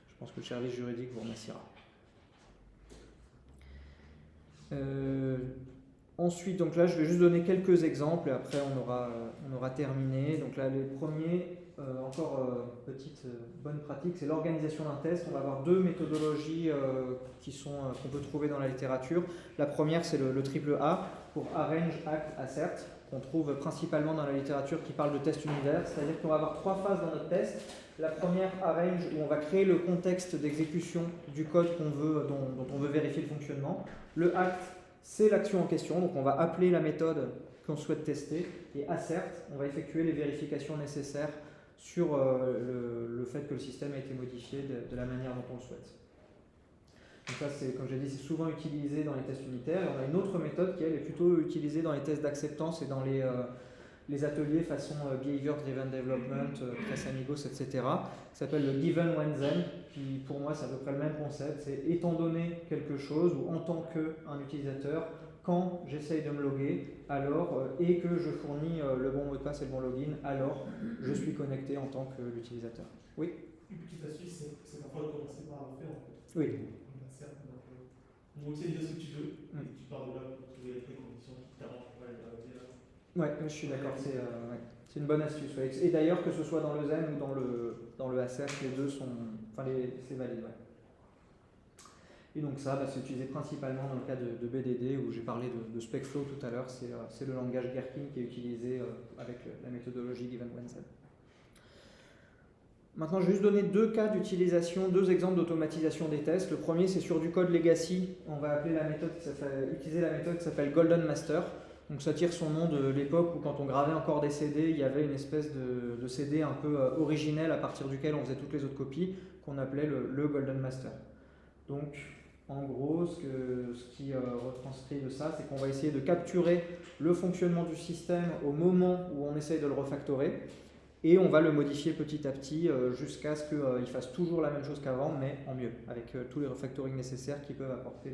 S3: Je pense que le service juridique vous remerciera. Ensuite, donc là, je vais juste donner quelques exemples et après on aura terminé. Donc là, les premiers, petite bonne pratique, c'est l'organisation d'un test. On va avoir deux méthodologies qu'on peut trouver dans la littérature. La première, c'est le triple A pour Arrange, Act, Assert, qu'on trouve principalement dans la littérature qui parle de test univers. C'est-à-dire qu'on va avoir trois phases dans notre test. La première, Arrange, où on va créer le contexte d'exécution du code dont on veut vérifier le fonctionnement. Le Act, c'est l'action en question, donc on va appeler la méthode qu'on souhaite tester, et Assert, on va effectuer les vérifications nécessaires sur le fait que le système a été modifié de la manière dont on le souhaite. Donc ça, comme j'ai dit, c'est souvent utilisé dans les tests unitaires, et on a une autre méthode qui, elle, est plutôt utilisée dans les tests d'acceptance et dans les ateliers façon Behavior Driven Development, Tres Amigos, etc. Ça s'appelle le Given When Then, qui pour moi c'est à peu près le même concept, c'est étant donné quelque chose, ou en tant qu'un utilisateur, quand j'essaye de me loguer, alors, et que je fournis le bon mot de passe et le bon login, alors je suis connecté en tant que l'utilisateur. Oui.
S8: Une petite astuce, c'est parfois de commencer par le faire en fait.
S3: Oui.
S8: On utilise ce que tu veux, et tu pars de là pour trouver les conditions qui t'arrangent pour aller là.
S3: Ouais, je suis d'accord, c'est une bonne astuce. Ouais. Et d'ailleurs, que ce soit dans le Zen ou dans le ACF, les deux sont. C'est valide. Ouais. Et donc, ça, c'est utilisé principalement dans le cas de BDD, où j'ai parlé de SpecFlow tout à l'heure. C'est le langage Gherkin qui est utilisé avec la méthodologie Given When Then. Maintenant, je vais juste donner deux cas d'utilisation, deux exemples d'automatisation des tests. Le premier, c'est sur du code legacy. On va utiliser la méthode qui s'appelle Golden Master. Donc ça tire son nom de l'époque où quand on gravait encore des CD, il y avait une espèce de CD un peu originel à partir duquel on faisait toutes les autres copies, qu'on appelait le Golden Master. Donc en gros, ce qui retranscrit de ça, c'est qu'on va essayer de capturer le fonctionnement du système au moment où on essaye de le refactorer, et on va le modifier petit à petit jusqu'à ce qu'il fasse toujours la même chose qu'avant, mais en mieux, avec tous les refactorings nécessaires qui peuvent apporter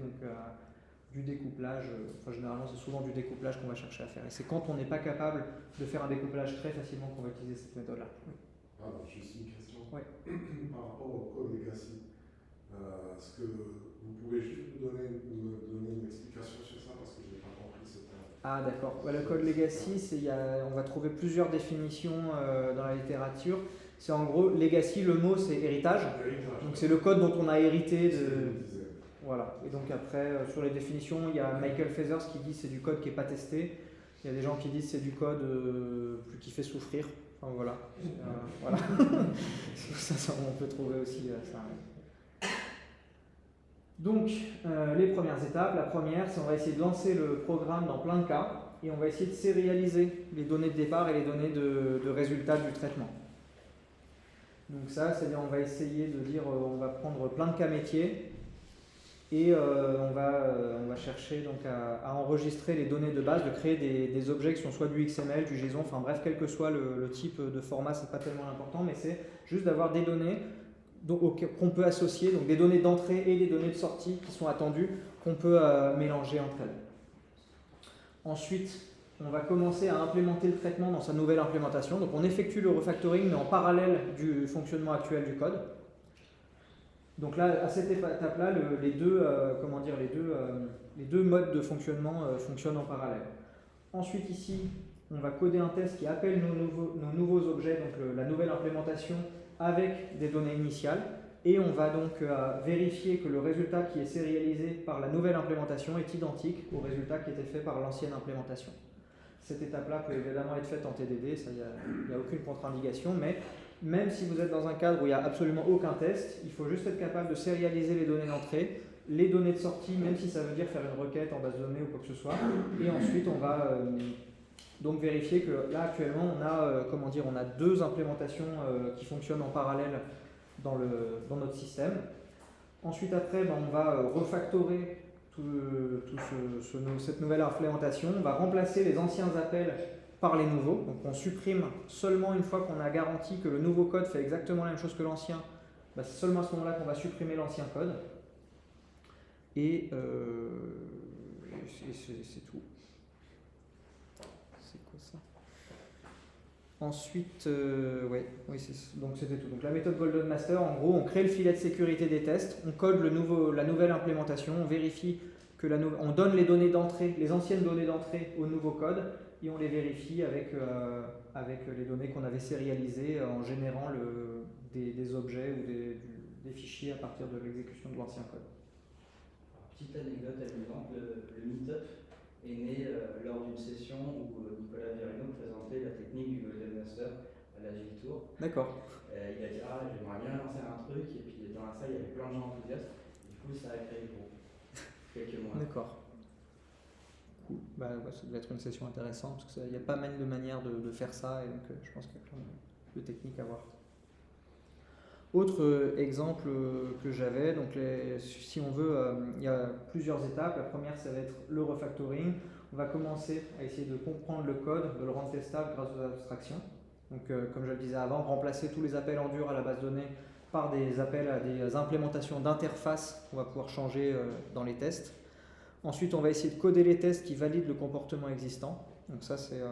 S3: du découplage. Généralement, c'est souvent du découplage qu'on va chercher à faire. Et c'est quand on n'est pas capable de faire un découplage très facilement qu'on va utiliser cette méthode-là. Oui.
S7: Alors, juste une question.
S3: Oui.
S7: Par rapport au code legacy, est-ce que vous pouvez juste me donner une explication sur ça parce que je n'ai pas compris ce terme.
S3: Ah d'accord. Le code legacy, on va trouver plusieurs définitions dans la littérature. C'est en gros, legacy, le mot c'est héritage. Donc c'est le code dont on a hérité de... Voilà. Et donc après, sur les définitions, il y a Michael Feathers qui dit c'est du code qui n'est pas testé. Il y a des gens qui disent c'est du code qui fait souffrir. Enfin voilà. Voilà. ça, on peut trouver aussi ça. Donc, les premières étapes. La première, c'est on va essayer de lancer le programme dans plein de cas et on va essayer de sérialiser les données de départ et les données de résultats du traitement. Donc ça, c'est-à-dire on va essayer de dire on va prendre plein de cas métiers et on va chercher donc à enregistrer les données de base, de créer des objets qui sont soit du XML, du JSON, enfin bref, quel que soit le type de format, c'est pas tellement important, mais c'est juste d'avoir des données qu'on peut associer, donc des données d'entrée et des données de sortie qui sont attendues, qu'on peut mélanger entre elles. Ensuite, on va commencer à implémenter le traitement dans sa nouvelle implémentation. Donc on effectue le refactoring, mais en parallèle du fonctionnement actuel du code. Donc là, à cette étape-là, les deux modes de fonctionnement fonctionnent en parallèle. Ensuite ici, on va coder un test qui appelle nos nouveaux objets, donc la nouvelle implémentation, avec des données initiales. Et on va donc vérifier que le résultat qui est sérialisé par la nouvelle implémentation est identique au résultat qui était fait par l'ancienne implémentation. Cette étape-là peut évidemment être faite en TDD, ça, il n'y a aucune contre-indication, mais même si vous êtes dans un cadre où il n'y a absolument aucun test, il faut juste être capable de sérialiser les données d'entrée, les données de sortie, même si ça veut dire faire une requête en base de données ou quoi que ce soit. Et ensuite, on va donc vérifier que là, actuellement, on a deux implémentations qui fonctionnent en parallèle dans notre système. Ensuite, après, on va refactorer cette nouvelle implémentation. On va remplacer les anciens appels par les nouveaux. Donc on supprime seulement une fois qu'on a garanti que le nouveau code fait exactement la même chose que l'ancien. C'est seulement à ce moment-là qu'on va supprimer l'ancien code. Et c'est tout. C'est quoi ça? Ensuite, donc c'était tout. Donc la méthode Golden Master, en gros, on crée le filet de sécurité des tests, on code la nouvelle implémentation, on vérifie que on donne les données d'entrée, les anciennes données d'entrée au nouveau code, et on les vérifie avec les données qu'on avait sérialisées en générant des objets ou des fichiers à partir de l'exécution de l'ancien code.
S2: Petite anecdote amusante, le Meetup est né lors d'une session où Nicolas Verino présentait la technique du Golden Master à l'Agile Tour.
S3: D'accord.
S2: Il a dit j'aimerais bien lancer un truc, et puis dans la salle il y avait plein de gens enthousiastes. Du coup ça a créé le groupe. Quelques mois.
S3: D'accord. Cool. Ça doit être une session intéressante parce qu'il y a pas mal de manières de faire ça, et donc je pense qu'il y a plein de techniques à voir. Autre exemple que j'avais, donc si on veut, il y a plusieurs étapes. La première, ça va être le refactoring. On va commencer à essayer de comprendre le code, de le rendre testable grâce aux abstractions. Donc, comme je le disais avant, remplacer tous les appels en dur à la base de données par des appels à des implémentations d'interface qu'on va pouvoir changer dans les tests. Ensuite, on va essayer de coder les tests qui valident le comportement existant. Donc ça, c'est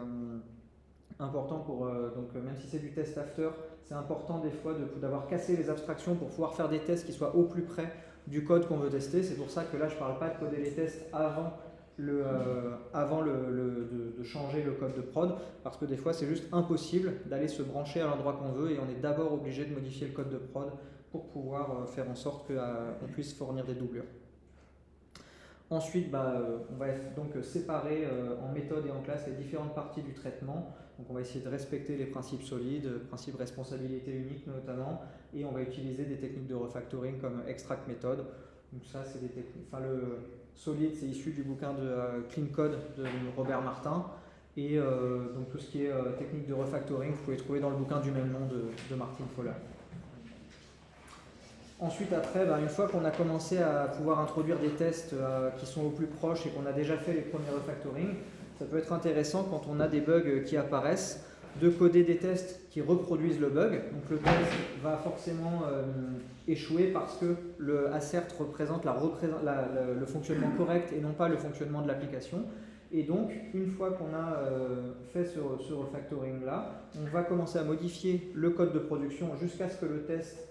S3: important pour... même si c'est du test after, c'est important des fois d'avoir cassé les abstractions pour pouvoir faire des tests qui soient au plus près du code qu'on veut tester. C'est pour ça que là, je ne parle pas de coder les tests avant de changer le code de prod, parce que des fois, c'est juste impossible d'aller se brancher à l'endroit qu'on veut, et on est d'abord obligé de modifier le code de prod pour pouvoir faire en sorte qu'on puisse fournir des doublures. Ensuite, on va donc séparer en méthode et en classe les différentes parties du traitement. Donc on va essayer de respecter les principes solides, principe responsabilité unique notamment, et on va utiliser des techniques de refactoring comme extract method. Donc ça, c'est des techniques. Le solide, c'est issu du bouquin de Clean Code de Robert Martin, et donc tout ce qui est technique de refactoring, vous pouvez trouver dans le bouquin du même nom de Martin Fowler. Ensuite, après, une fois qu'on a commencé à pouvoir introduire des tests qui sont au plus proche et qu'on a déjà fait les premiers refactoring, ça peut être intéressant quand on a des bugs qui apparaissent, de coder des tests qui reproduisent le bug. Donc le test va forcément échouer parce que le assert représente le fonctionnement correct et non pas le fonctionnement de l'application. Et donc, une fois qu'on a fait ce refactoring-là, on va commencer à modifier le code de production jusqu'à ce que le test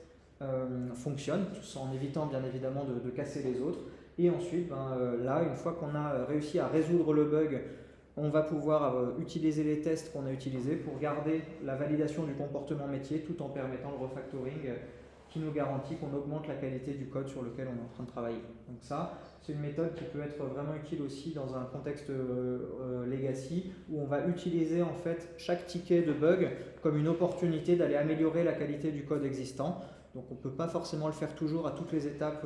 S3: fonctionne, en évitant bien évidemment de casser les autres. Et ensuite, là, une fois qu'on a réussi à résoudre le bug, on va pouvoir utiliser les tests qu'on a utilisés pour garder la validation du comportement métier tout en permettant le refactoring qui nous garantit qu'on augmente la qualité du code sur lequel on est en train de travailler. Donc ça, c'est une méthode qui peut être vraiment utile aussi dans un contexte legacy où on va utiliser en fait chaque ticket de bug comme une opportunité d'aller améliorer la qualité du code existant. Donc on ne peut pas forcément le faire toujours à toutes les étapes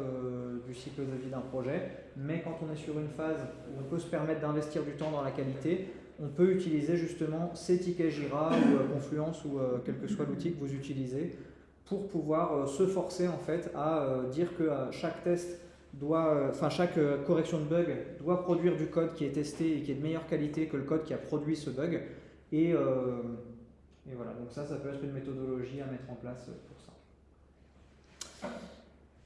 S3: du cycle de vie d'un projet, mais quand on est sur une phase où on peut se permettre d'investir du temps dans la qualité, on peut utiliser justement ces tickets Jira ou Confluence ou quel que soit l'outil que vous utilisez pour pouvoir se forcer en fait à dire que chaque test chaque correction de bug doit produire du code qui est testé et qui est de meilleure qualité que le code qui a produit ce bug. Et voilà, donc ça peut être une méthodologie à mettre en place pour ça.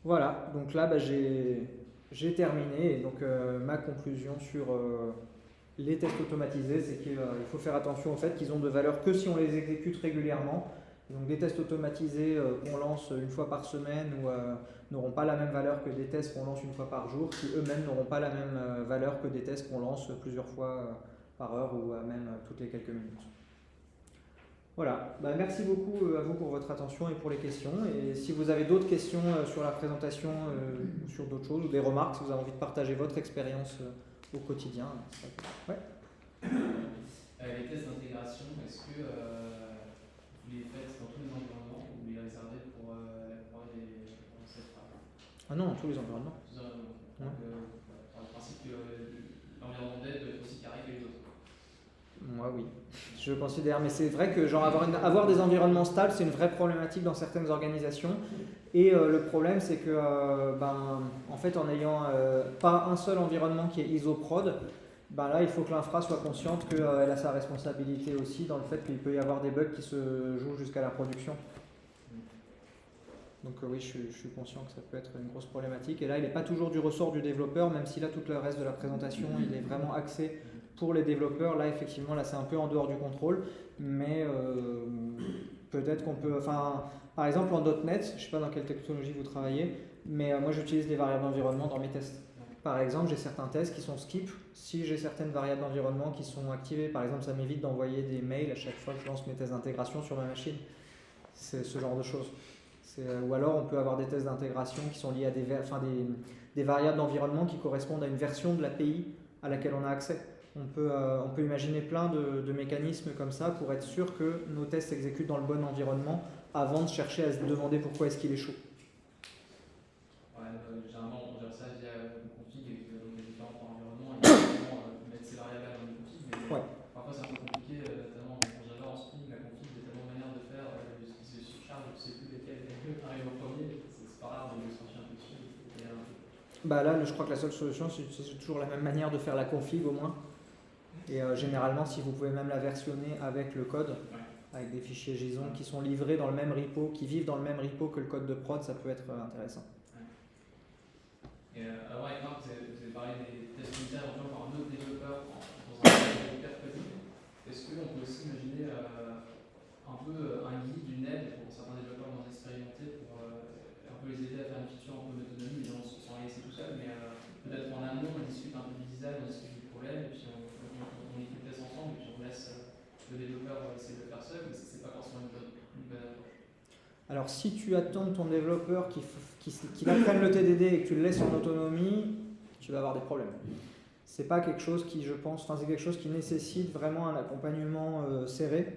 S3: Voilà, donc là j'ai terminé, et donc ma conclusion sur les tests automatisés, c'est qu'il faut faire attention au fait qu'ils ont de valeur que si on les exécute régulièrement. Donc des tests automatisés qu'on lance une fois par semaine n'auront pas la même valeur que des tests qu'on lance une fois par jour, qui eux-mêmes n'auront pas la même valeur que des tests qu'on lance plusieurs fois par heure ou même toutes les quelques minutes. Voilà, merci beaucoup à vous pour votre attention et pour les questions. Et si vous avez d'autres questions sur la présentation ou sur d'autres choses, ou des remarques, si vous avez envie de partager votre expérience au quotidien. Ouais.
S6: Les tests d'intégration, est-ce que vous les faites dans tous les environnements ou vous les réservez pour la plupart des concepts?
S3: Ah non, dans tous les environnements.
S6: Donc, par le principe que l'environnement dev doit être aussi carré que les autres.
S3: Moi, oui. Je considère, mais c'est vrai que genre avoir des environnements stables, c'est une vraie problématique dans certaines organisations. Et le problème, c'est que, en fait, en n'ayant pas un seul environnement qui est ISO-prod, là, il faut que l'infra soit consciente qu'elle a sa responsabilité aussi dans le fait qu'il peut y avoir des bugs qui se jouent jusqu'à la production. Donc oui, je suis conscient que ça peut être une grosse problématique. Et là, il n'est pas toujours du ressort du développeur, même si là, tout le reste de la présentation, il est vraiment axé pour les développeurs. Là, effectivement, là, c'est un peu en dehors du contrôle. Mais peut-être qu'on peut... par exemple, en .NET, je ne sais pas dans quelle technologie vous travaillez, mais moi, j'utilise des variables d'environnement dans mes tests. Par exemple, j'ai certains tests qui sont skip. Si j'ai certaines variables d'environnement qui sont activées, par exemple, ça m'évite d'envoyer des mails à chaque fois que je lance mes tests d'intégration sur ma machine. C'est ce genre de choses. Ou alors, on peut avoir des tests d'intégration qui sont liés à des variables d'environnement qui correspondent à une version de l'API à laquelle on a accès. On peut imaginer plein de mécanismes comme ça pour être sûr que nos tests s'exécutent dans le bon environnement avant de chercher à se demander pourquoi est-ce qu'il est chaud.
S6: Généralement, on gère ça via une config avec les différents environnements et mettre ces variables dans une config. Mais parfois, c'est un peu compliqué, notamment en Java, en Spring, la config, il y a tellement de manières de faire, il se surcharge, je ne sais plus lesquelles arrivent en premier, c'est pas rare de se pencher un peu dessus.
S3: Là, je crois que la seule solution, c'est toujours la même manière de faire la config au moins. Et généralement, si vous pouvez même la versionner avec le code, avec des fichiers JSON qui sont livrés dans le même repo, qui vivent dans le même repo que le code de prod, ça peut être intéressant.
S6: Et avant, avec Marc, vous avez parlé des tests unitaires par un autre développeur dans un hyper coding. Est-ce qu'on peut aussi imaginer un peu un guide, une aide pour certains développeurs moins expérimentés pour un peu les aider à faire une feature en peu d'autonomie, sans les laisser tout seul, mais peut-être en amont, on discute un peu du design, on discute du problème, et puis on écoute les tests ensemble, et puis on laisse le développeur essayer de le faire seul, mais c'est pas forcément une bonne approche.
S3: Alors, si tu attends de ton développeur qu'il apprenne le TDD et que tu le laisses en autonomie, tu vas avoir des problèmes. C'est pas quelque chose qui, je pense, c'est quelque chose qui nécessite vraiment un accompagnement serré.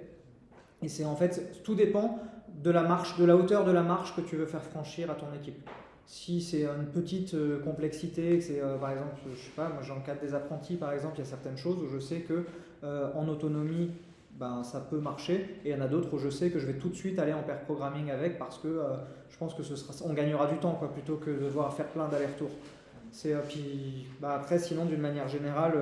S3: Et c'est en fait, tout dépend de la marche, de la hauteur de la marche que tu veux faire franchir à ton équipe. Si c'est une petite complexité, que c'est par exemple, je sais pas, moi j'encadre des apprentis par exemple, il y a certaines choses où je sais que en autonomie, ça peut marcher, et il y en a d'autres où je sais que je vais tout de suite aller en pair programming avec parce que je pense que on gagnera du temps plutôt que de devoir faire plein d'allers-retours. Après, sinon, d'une manière générale,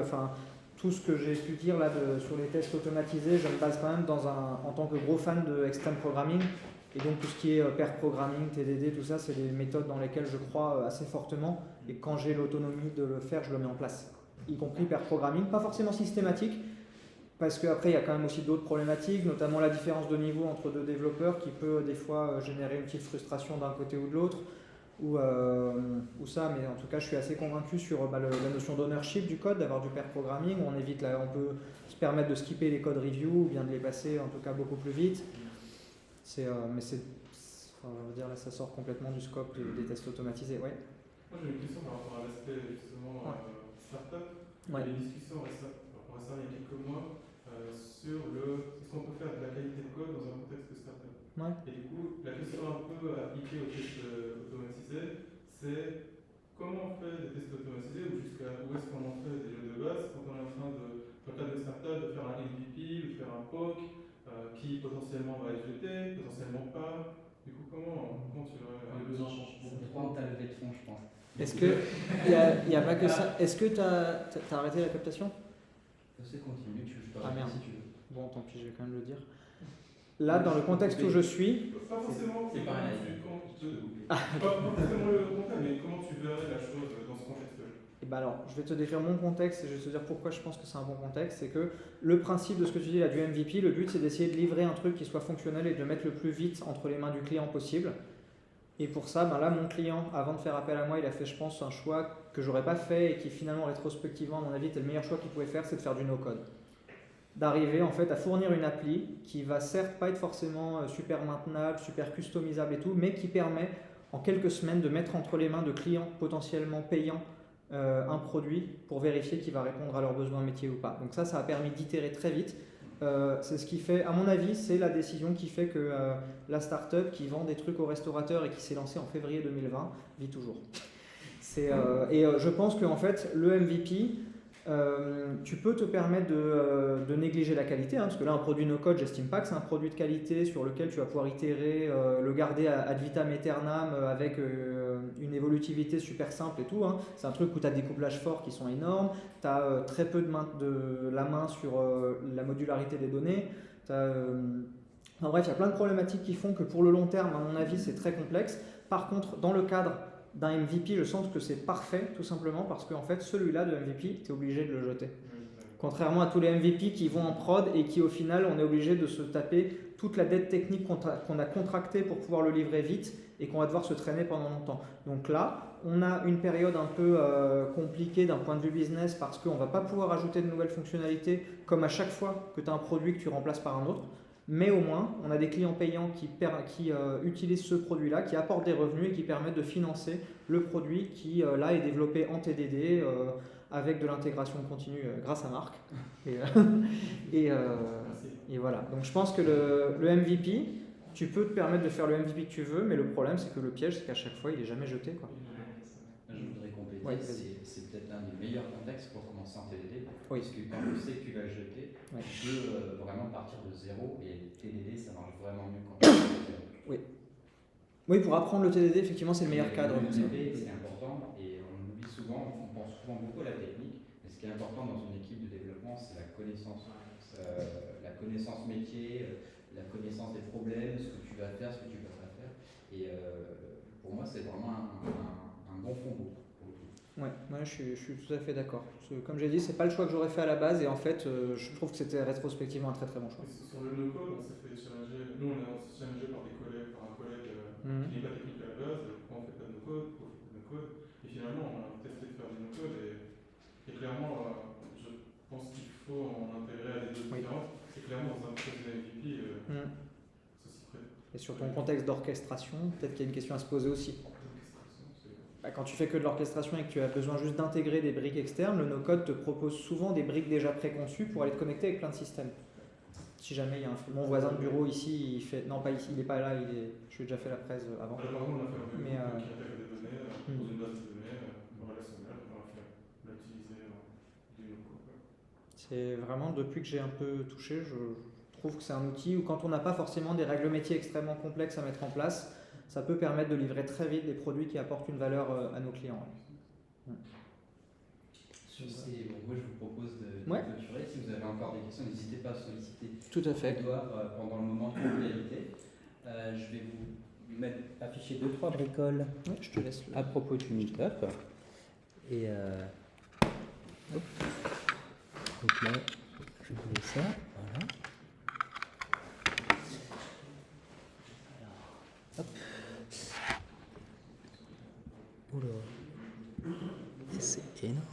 S3: tout ce que j'ai pu dire là sur les tests automatisés, je me base quand même en tant que gros fan de extreme programming, et donc tout ce qui est pair programming, TDD, tout ça, c'est des méthodes dans lesquelles je crois assez fortement, et quand j'ai l'autonomie de le faire, je le mets en place, y compris pair programming, pas forcément systématique, parce qu'après, il y a quand même aussi d'autres problématiques, notamment la différence de niveau entre deux développeurs qui peut des fois générer une petite frustration d'un côté ou de l'autre, ou ça, mais en tout cas, je suis assez convaincu sur la notion d'ownership du code, d'avoir du pair programming, où on peut se permettre de skipper les code review, ou bien de les passer en tout cas beaucoup plus vite. Mais on va dire, là, ça sort complètement du scope des tests automatisés. Ouais.
S8: Moi, j'ai une question par rapport à l'aspect justement startup. Il y a des discussions récemment, il y a quelques mois, sur est-ce qu'on peut faire de la qualité de code dans un contexte de startup. Et du coup, la question un peu appliquée aux tests automatisés, c'est comment on fait des tests automatisés ou où est-ce qu'on en fait déjà de base quand on est en train dans le cadre de startup, de faire un MVP ou de faire un POC qui potentiellement va être jeté, potentiellement pas. Du coup, comment tu vas...
S6: Les besoins changent.
S2: C'est trop ta levée de fonds, je pense.
S3: Est-ce qu'il n'y a pas que ça? Est-ce que tu as arrêté la captation?
S2: C'est continue, je peux
S3: merde.
S2: si tu veux.
S3: Bon, tant pis, je vais quand même le dire. Là, dans le contexte où je suis...
S8: Pas forcément
S2: c'est pareil.
S8: pas forcément le contexte, mais comment tu verrais la chose dans ce contexte-là?
S3: alors, je vais te décrire mon contexte et je vais te dire pourquoi je pense que c'est un bon contexte. C'est que le principe de ce que tu dis là du MVP, le but c'est d'essayer de livrer un truc qui soit fonctionnel et de le mettre le plus vite entre les mains du client possible. Et pour ça, là, mon client, avant de faire appel à moi, il a fait, je pense, un choix que j'aurais pas fait et qui finalement, rétrospectivement, à mon avis, était le meilleur choix qu'il pouvait faire, c'est de faire du no-code. D'arriver en fait à fournir une appli qui va certes pas être forcément super maintenable, super customisable et tout, mais qui permet en quelques semaines de mettre entre les mains de clients potentiellement payants un produit pour vérifier qu'il va répondre à leurs besoins métiers ou pas. Donc ça a permis d'itérer très vite. C'est ce qui fait, à mon avis, c'est la décision qui fait que la start-up qui vend des trucs aux restaurateurs et qui s'est lancée en février 2020 vit toujours. Je pense qu'en fait, le MVP, tu peux te permettre de négliger la qualité, parce que là, un produit no-code, j'estime pas que c'est un produit de qualité sur lequel tu vas pouvoir itérer, le garder ad vitam aeternam avec une évolutivité super simple et tout. C'est un truc où tu as des couplages forts qui sont énormes, tu as très peu de la main sur la modularité des données. Bref, il y a plein de problématiques qui font que pour le long terme, à mon avis, c'est très complexe. Par contre, dans le cadre d'un MVP, je sens que c'est parfait, tout simplement parce qu'en fait, celui-là de MVP, tu es obligé de le jeter. Contrairement à tous les MVP qui vont en prod et qui, au final, on est obligé de se taper toute la dette technique qu'on a contractée pour pouvoir le livrer vite et qu'on va devoir se traîner pendant longtemps. Donc là, on a une période un peu compliquée d'un point de vue business parce qu'on ne va pas pouvoir ajouter de nouvelles fonctionnalités comme à chaque fois que tu as un produit que tu remplaces par un autre. Mais au moins, on a des clients payants qui utilisent ce produit-là, qui apportent des revenus et qui permettent de financer le produit qui, là, est développé en TDD avec de l'intégration continue grâce à Marc. Et voilà. Donc, je pense que le MVP, tu peux te permettre de faire le MVP que tu veux, mais le problème, c'est que le piège, c'est qu'à chaque fois, il n'est jamais jeté, quoi.
S2: Je voudrais compléter,
S3: Ouais,
S2: c'est peut-être l'un des meilleurs contextes pour commencer en TDD,
S3: oui.
S2: parce que quand tu sais que tu vas le jeter,
S3: ouais.
S2: Tu peux vraiment partir de zéro, et TDD ça marche vraiment mieux quand tu es de zéro.
S3: Oui, pour apprendre le TDD, effectivement, c'est le meilleur cadre.
S2: Le TDD, c'est important, et on oublie souvent, on pense souvent beaucoup à la technique, mais ce qui est important dans une équipe de développement, c'est la connaissance métier, la connaissance des problèmes, ce que tu vas faire, ce que tu ne vas pas faire, et pour moi, c'est vraiment un bon fondement.
S3: Ouais, je suis tout à fait d'accord. Comme j'ai dit, c'est pas le choix que j'aurais fait à la base et en fait, je trouve que c'était rétrospectivement un très très bon choix.
S8: Sur le no-code, on s'est fait challenger. Nous, on s'est challengé par un collègue qui n'est pas technique à la base. Pourquoi on fait pas de no-code? Pourquoi on fait pas de no-code? Et finalement, on a testé de faire du no-code et clairement, je pense qu'il faut en intégrer à des deux différences. C'est clairement dans un projet MVP, ça s'y prête.
S3: Et sur ton contexte d'orchestration, peut-être qu'il y a une question à se poser aussi. Quand tu fais que de l'orchestration et que tu as besoin juste d'intégrer des briques externes, le no-code te propose souvent des briques déjà préconçues pour aller te connecter avec plein de systèmes. Si jamais il y a mon voisin de bureau ici, il fait non pas ici, il n'est pas là, je lui ai déjà fait la presse avant.
S8: Par contre, on a fait un peu qui intègre des données dans une base de données relationnelle, on va l'utiliser du no-code.
S3: C'est vraiment depuis que j'ai un peu touché, je trouve que c'est un outil où quand on n'a pas forcément des règles métiers extrêmement complexes à mettre en place, ça peut permettre de livrer très vite des produits qui apportent une valeur à nos clients.
S2: Moi, je vous propose de clôturer. Si vous avez encore des questions, n'hésitez pas à solliciter
S3: Tout à fait.
S2: Edouard pendant le moment de convivialité. Je vais vous afficher 2-3 bricoles
S3: je te laisse
S2: à propos du meet-up. Et hop. Donc là, je vous laisse ça. Voilà. Hop. Oula. C'est énorme.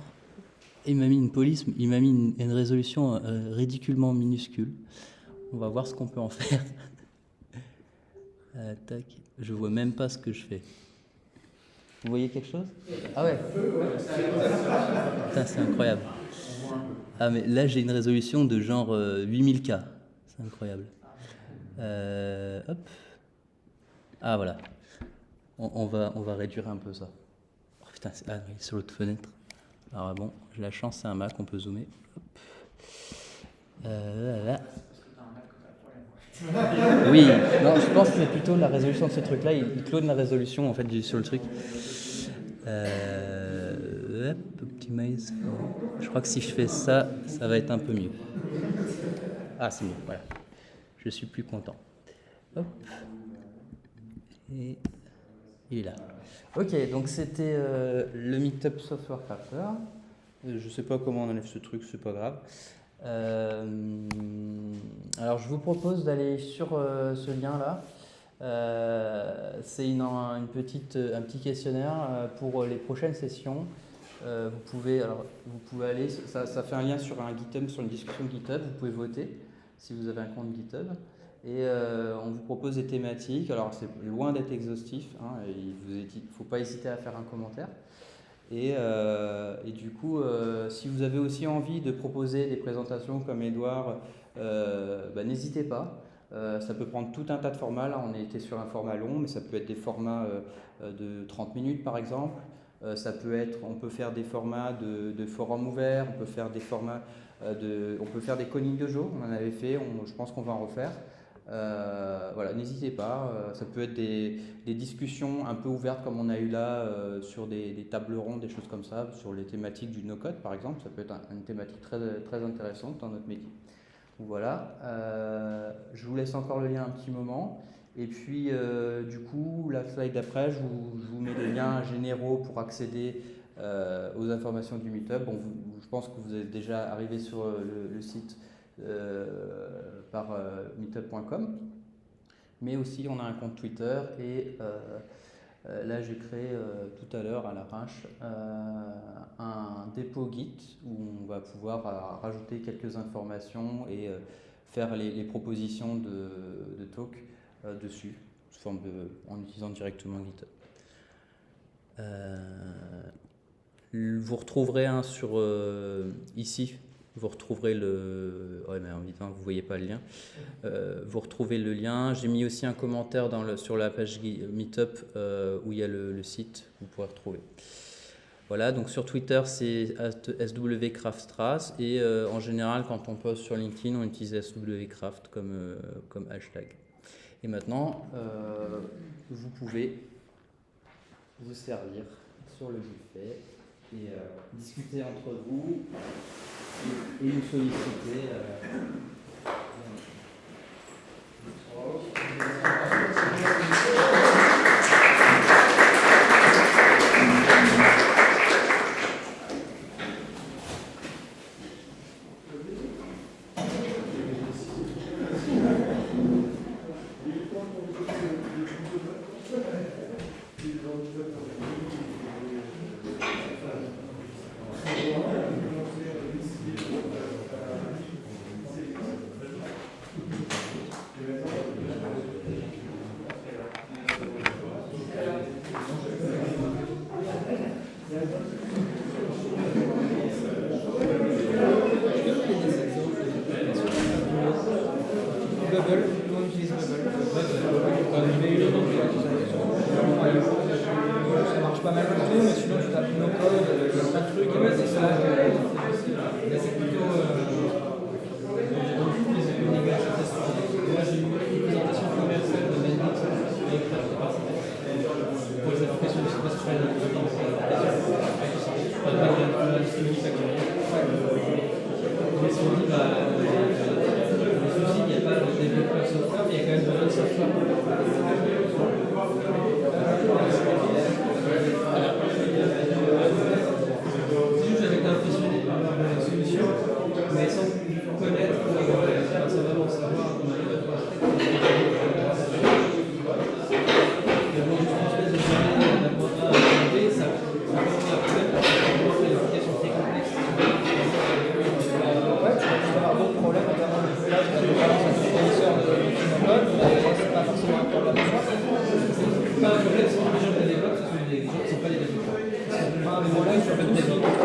S2: Il m'a mis une police, il m'a mis une résolution ridiculement minuscule. On va voir ce qu'on peut en faire. Tac. Je vois même pas ce que je fais. Vous voyez quelque chose? Ah ouais. Putain, c'est incroyable. Ah mais là j'ai une résolution de genre 8000K. C'est incroyable. Hop. Ah voilà. On va réduire un peu ça. Oh putain, il est sur l'autre fenêtre. Alors bon, j'ai la chance, c'est un Mac, on peut zoomer. Hop. Là. Oui, non, je pense que c'est plutôt la résolution de ce truc-là. Il clone la résolution en fait sur le truc. Hop, optimize. Je crois que si je fais ça, ça va être un peu mieux. Ah, c'est mieux, voilà. Je suis plus content. Hop. Et
S1: Il est là. Ok, donc c'était le Meetup Software Crafter. Je sais pas comment on enlève ce truc, c'est pas grave. Alors je vous propose d'aller sur ce lien-là. C'est un petit questionnaire pour les prochaines sessions. Vous pouvez aller, ça fait un lien sur un GitHub, sur une discussion GitHub. Vous pouvez voter si vous avez un compte GitHub. Et on vous propose des thématiques. Alors c'est loin d'être exhaustif, hein, il ne faut pas hésiter à faire un commentaire. Et du coup, si vous avez aussi envie de proposer des présentations comme Edouard, n'hésitez pas. Ça peut prendre tout un tas de formats. Là, on était sur un format long, mais ça peut être des formats de 30 minutes par exemple. On peut faire des formats de forum ouvert, on peut faire des formats on peut faire des coding dojo, on en avait fait, je pense qu'on va en refaire. Voilà, n'hésitez pas, ça peut être des discussions un peu ouvertes comme on a eu là sur des tables rondes, des choses comme ça, sur les thématiques du no-code par exemple, ça peut être une thématique très, très intéressante dans notre métier. Donc voilà, je vous laisse encore le lien un petit moment. Et puis, du coup, la slide d'après, je vous mets les liens généraux pour accéder aux informations du Meetup. Bon, je pense que vous êtes déjà arrivé sur le site par meetup.com. Mais aussi, on a un compte Twitter et là, j'ai créé tout à l'heure à l'arrache un dépôt Git où on va pouvoir rajouter quelques informations et faire les propositions de talk dessus, en utilisant directement GitHub. Vous retrouverez sur ici, vous retrouverez le. Ouais, mais en même temps, vous voyez pas le lien. Vous retrouvez le lien. J'ai mis aussi un commentaire sur la page Meetup où il y a le site. Vous pourrez retrouver. Voilà, donc sur Twitter, c'est @swcraftstras et en général, quand on poste sur LinkedIn, on utilise swcraft comme hashtag. Et maintenant, vous pouvez vous servir sur le buffet et discuter entre vous et nous solliciter.
S3: Voilà,